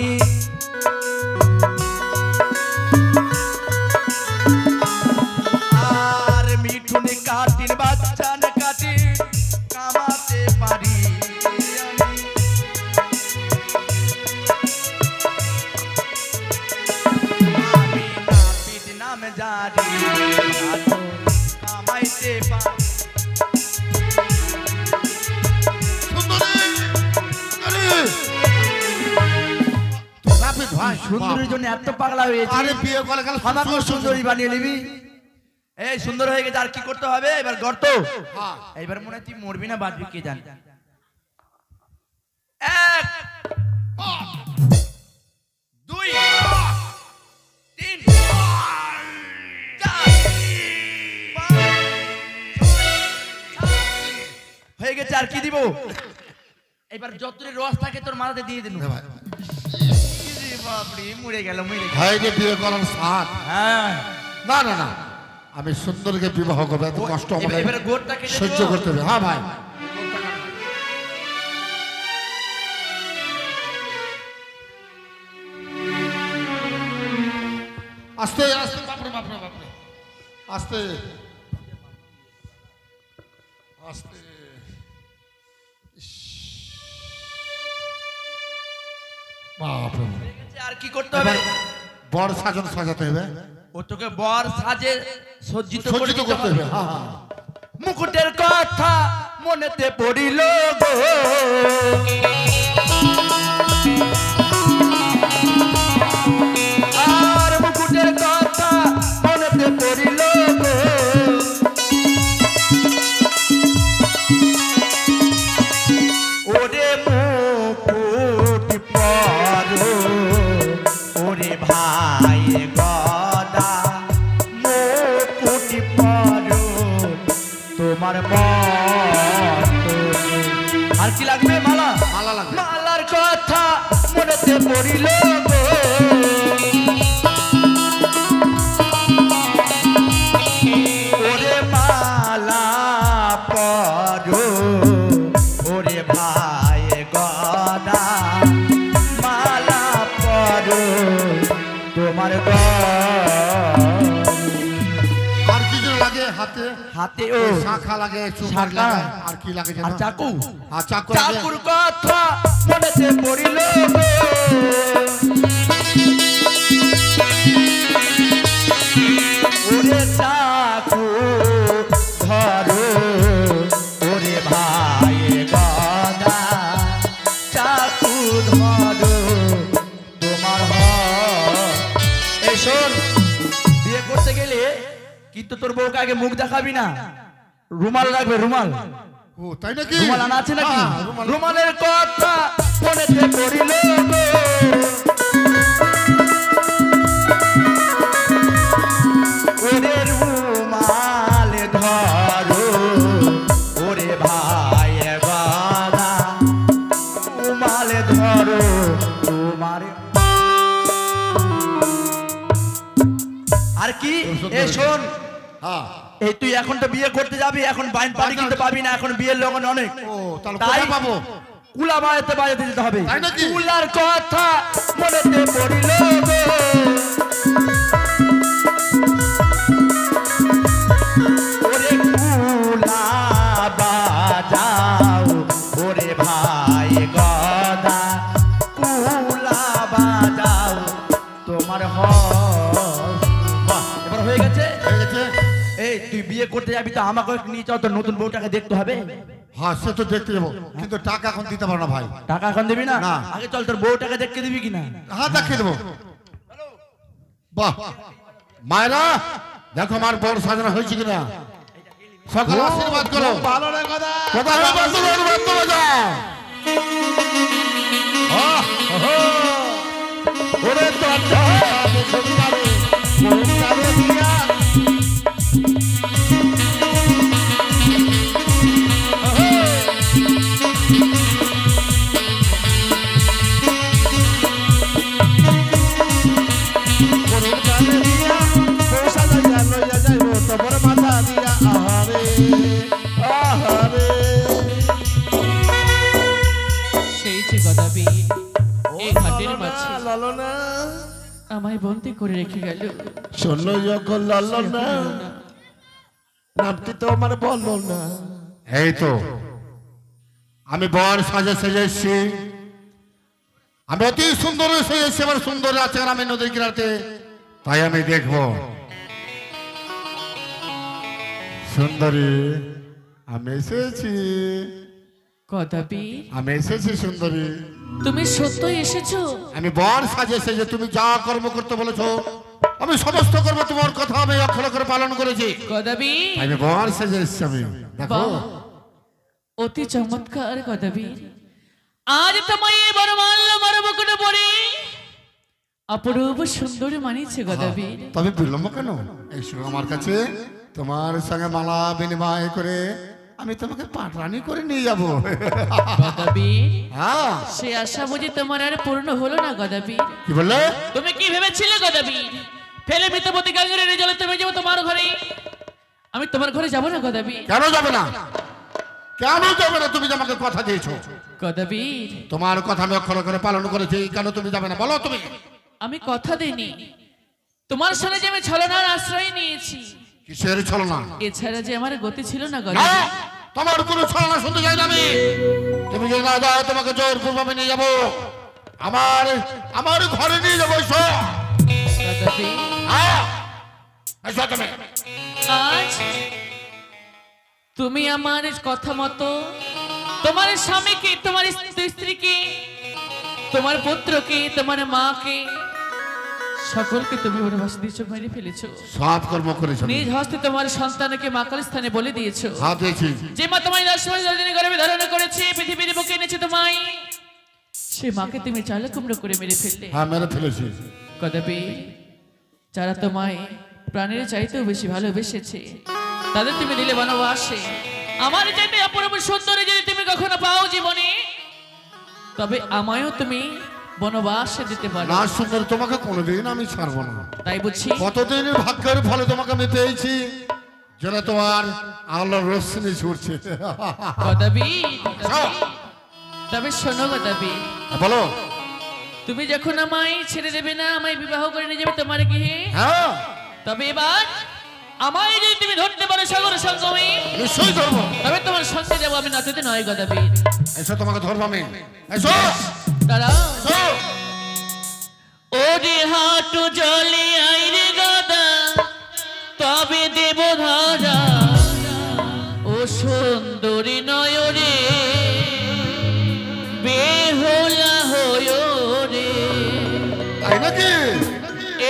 আর মিঠুন কাটিন বাচ্চান কাটিন কামাতে পারি আমি। আমি নাপিত সুন্দরীর জন্য এত পাগলা হয়েছে আরে বিয়ে করে গেল আমাকে সুন্দরী বানিয়ে নিবি এই সুন্দর হয়ে গেছে আর কি করতে হবে এবার গর্ত হ্যাঁ। এবার মনে হয় তুই মরবি না বাঁচবি কে জানে এক দুই তিন চার পাঁচ হয়ে গেছে আর কি দিব এবার যতরে রস থাকে তোর মাথাতে দিয়ে দিন ভাই বাপরে মরে গেল ভাই যে বিয়ে করার সাথ হ্যাঁ না না না আমি সুন্দরকে বিবাহ করবো এত কষ্ট আমাকে এবার গোড়টা কেটে সহ্য দেবো। করতে হবে হ্যাঁ ভাই আস্তে আস্তে বাপরে বাপরে বাপরে আস্তে আস্তে ইস। বাপরে আর কি করতে হবে এবার বড় সাজন সাজাতে হবে ও তোকে বর সাজে সজ্জিত করে সজ্জিত দিতে করতে হবে। হবে হ্যাঁ হ্যাঁ মুকুটের কথা মনেতে পড়িল গো আর মুকুটের কথা মনেতে পড়িল গো ওরে মুকুট পরো ওরে ভাই গদা মুকুট পরো তোমার আর কি লাগবে মালা মালা লাগবে। মালার কথা মনেতে পড়িল গো ওরে মালা পরো ওরে ভাই গদা মালা পরো তোমার আর কি যেন লাগে হাতে হাতে ও শাখা লাগে চুমার শাখা। লাগে আর কি লাগে যেন আর চাকু আর চাকু লাগে চাকুর কথা মনেতে পড়িল গো ওরে চাকু ধরো ওরে ভাই গদা চাকু ধরো তোমার এই শোন বিয়ে করতে গেলে কিন্তু তোর বউকে আগে মুখ দেখাবি না রুমাল রাখবে রুমাল ও তাই নাকি রুমাল আনা আছে নাকি হ্যাঁ, রুমাল। রুমালের কথা মনেতে পড়িল গো ওরে রুমাল ধরো ওরে ভাই গদা রুমাল ধরো তোমার আর কি এ শোন হ্যাঁ এই তুই এখন তো বিয়ে করতে যাবি এখন বাইন পানি কিনতে পাবি না এখন বিয়ের লগন অনেক ও তাহলে তাই কোথায় পাবো কুলা বাজাতে বাজাতে যেতে হবে তাই নাকি? কুলার কথা মনেতে পড়িল গো ওরে কুলা বাজাও ওরে ভাই গদা কুলা বাজাও তোমার বাহ এবার হয়ে গেছে হয়ে গেছে এই তুই বিয়ে করতে যাবি তো আমাকে নিয়ে চল তোর নতুন বউটাকে দেখতে হবে হ্যাঁ সে তো দেখতে যাবো কিন্তু টাকা এখন দিতে পারো না ভাই টাকা এখন দিবি না না। আগে চল তোর বউটাকে দেখতে দিবি কিনা হ্যাঁ দেখিয়ে দেবো বাহ মায়েরা দেখো আমার বড় সাজানো হয়েছে কিনা সকালে আশীর্বাদ করো ভালো রে কথা কোথায় বাসুদেব বন্ধু বাজাও ওরে তোর ছবি যাবে কোনটারে দিয়া কোনটারে দিয়া পয়সা লইয়া লইয়া যাইব তোর মাথা দিয়া আহারে আহারে সেই যে গদাবি এই ঘাটের মাঝে লালনা আমায় বন্দি করে রেখে গেল শোনো যখন লালনা নামটি তো আমার বলো না এই তো আমি বর সাজে সেজে এসছি আমি অতি সুন্দর সেজে এসছি আমার সুন্দর আছে আর আমি নদীর কিনারতে তাই আমি দেখবো সুন্দরী আমি এসেছি গদাবি আমি এসেছি সুন্দরী তুমি সত্যই এসেছো? আমি বর সাজেছে যে তুমি যা কর্ম করতে বলেছো আমি সমস্ত কর্ম তোমার কথা আমি অক্ষর করে পালন করেছি। গদাবীর, আমি বর সাজে এসেছি আমি। দেখো বাহ, অতি চমৎকার গদাবীর। আজ তোমায় এই বনমাল্য মরমকুটে পরে অপরূপ সুন্দর মানিছে গদাবীর। তবে বিলম্ব কেন? এসো আমার কাছে, তোমার সঙ্গে মালা বিনিময় করে আমি তোমাকে পাটরানি করে নিয়ে যাবো। গদাবীর, হ্যাঁ, সে আশা বুঝি তোমার আর পূর্ণ হলো না গদাবীর। কি বললে? তুমি কি ভেবেছিলে গদাবীর? ফেলে মৃতপতি গাঙ্গের জলে তুমি যাবো তোমার ঘরে, আমি তোমার ঘরে যাব না গদাবীর। কেন যাবে না? কেন যাবে না? তুমি যে আমাকে কথা দিয়েছো, গদাবীর, তোমার কথা আমি অক্ষর করে পালন করেছি, কেন তুমি যাবে না বলো? তুমি আমি কথা দিইনি, তোমার সঙ্গে যে আমি ছলনার আশ্রয় নিয়েছি, কিসের ছলনা? এছাড়া যে আমার গতি ছিল না না, গদাবীর। তোমার কোনো ছলনা শুনতে চাই না আমি। তুমি যদি না যাও তোমাকে জোর পূর্বে নিয়ে যাবো, আমার আমার ঘরে নিয়ে যাবো। এসো, গদাবীর, হ্যাঁ, এসো তুমি। আজ তুমি আমার কথা মতো তোমার স্বামীকে, তোমার স্ত্রীকে, তোমার পুত্রকে, তোমার মাকে, সকলকে তুমি বনবাস দিয়েছো, মেরে ফেলেছো। সব কর্ম করেছো, নিজ হস্তে তোমার সন্তানকে মাকাল স্থানে বলে দিয়েছো। হাত দিয়েছি। যে মা তোমায় 10 মাস জর্জনী গর্ভে ধারণ করেছে, পৃথিবীর বুকে এনেছে তোমায়, সে মাকে তুমি চালে কুমড়ো করে মেরে ফেললে। হ্যাঁ, মেরে ফেলেছি। গদাবীর, যারা তোমায় প্রাণের চাইতেও বেশি ভালোবেসেছে তাদের তুমি দিলে বনবাসে। আমার চাইতে অপরূপ সুন্দরী যদি তুমি কখনো পাও জীবনে, তবে আমায়ও তুমি বনবাসে দিতে পারো। না সুন্দর, তোমাকে কোনোদিন আমি ছাড়বো না। তাই বুঝছি কতদিন ভাগ্যের ফলে তোমাকে আমি পেয়েছি, যেন তোমার আলোর রশ্মি ছুটছে। গদাবীর, তবে শোনো গদাবীর, বলো। তুমি যখন আমায় ছেড়ে দেবে না, আমায় বিবাহ করে নিয়ে যাবে তোমার গৃহে, হ্যাঁ, তবে এবার আমায় যদি তুমি ধরতে পারো সাগর সঙ্গমে, নিশ্চয়ই ধরবো। তবে তোমার সঙ্গে যাবো আমি, নাচতে নয় গদাবীর। এসো, তোমাকে ধরবো আমি। এসো, তারা এসো। ওরে হাঁটু জলে আইরে গদা, তবে দেব ধরা, ও সুন্দরী নয়রে বেহুলা হয় রে। তাই নাকি?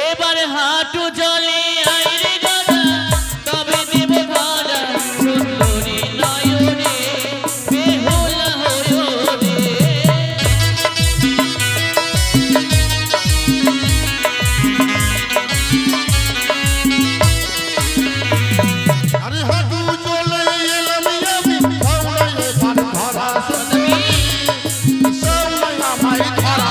এবার হাঁটু জলে আইরে গদা, তবে দেব ধরা, সুন্দরী নয়রে বেহুলা হয় রে। আরে হাঁটু চলে এলাম আমি, সামলাই এবার ধরা, সামলাই আমায় ধরা।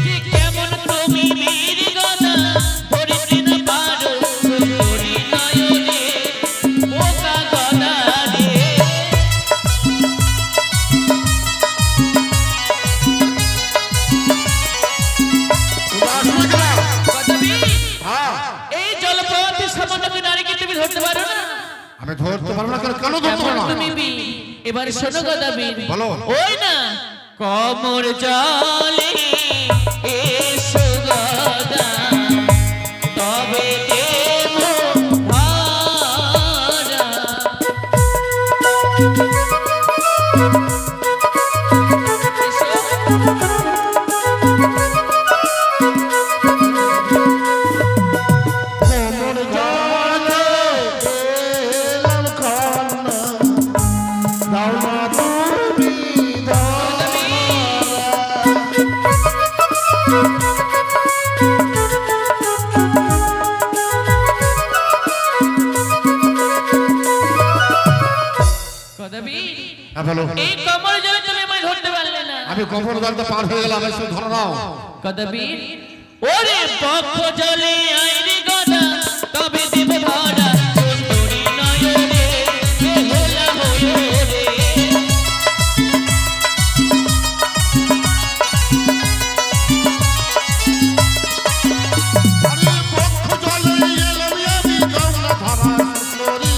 যে কেমন তুমি বীর গদা, ধরিতে না পারো সুন্দরী নয়নে বোকা গদা রে। তুমি আসবে কিনা? গদাবীর, হ্যাঁ, এই জলপথে সামান্য নারীকে তুমি ধরতে পারো না? আমি ধরতে পারবো না। কেন ধরতে কেমন পারবো না? তুমি বীর? এবার শোনো গদাবীর, বলো। ওই না কমর জলে এসো গদা, তবে দেব ভাড়া। কোমর জলে এলাম কান্না, দাও না তুমি ধরা। গদাবীর, হ্যাঁ, বলো। এই কমর জলে তুমি আমায় ধরতে পারলে না। আমি কখন জানতে পার হয়ে গেলাম, এসে ধরে নাও। গদাবীর, ওরে বক্ষ জলে আইরে গদা, তবে দেব ধরা, সুন্দরী নয়নে বেহুলা হয় রে। আরে বক্ষ জলে এলাম আমি, দাও না ধরা সুন্দরী,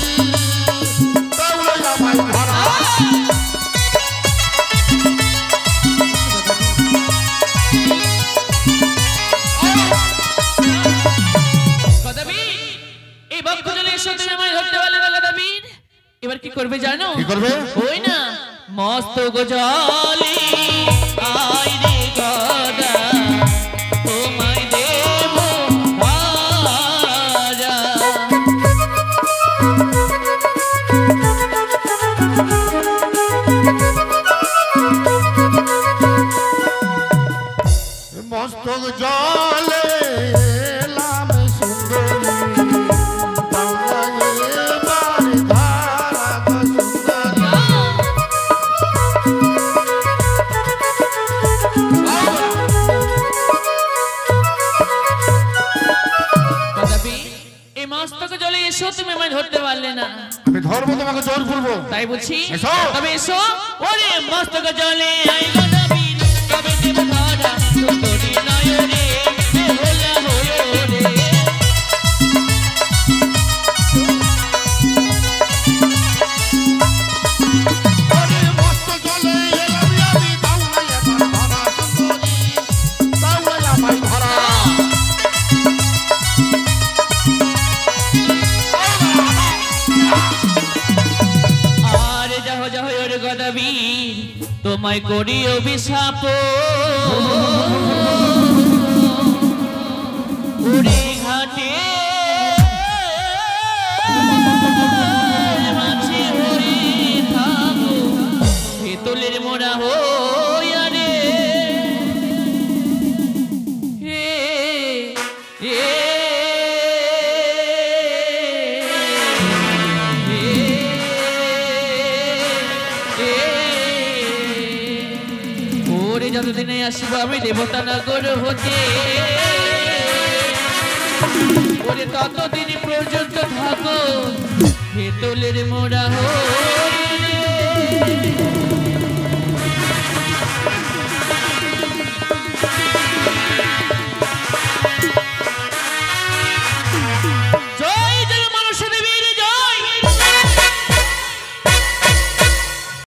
দাও না আমায় ধরা। বক্ষ জলে এসো তুমি আমায় ধরতে পারলে না গদাবীর। এবার কি করবে জানো? কি করবে? ওই না মস্তক জলে আই রে গদা তোমায় দেব ভাজা। মস্তক জলে এলাম সুন্দরী, বাংলা এবার ধারা গো সুন্দরী। গদাবীর, এই মস্তক জলে এসো তুমি আমায় ধরতে পারলে না। আমি ধর্ম তোমাকে জোর করবো। তাই বলছি এসো। তবে এসো। ওরে মস্তক জলে আই গদাবীর তবে দেব ধরা সুন্দরী নয়নে বেহুলা হয়ে রে। আরে মস্তক জলে এলাম আমি, বাংলা এবার ধারা সুন্দরী, বাংলা আমায় ধরা। আর যাহ যাহ ওরে গদাবীর তোমায় করি অভিশাপ। ওরে ঘাটে মাঝে হয়ে থাকো ভেতলের মোড়া হইয়া রে। ওরে যতদিনে আসিব আমি দেবতা নগর হতে, ওরে ততদিন পর্যন্ত থাকো ভেতলের মোড়া হো।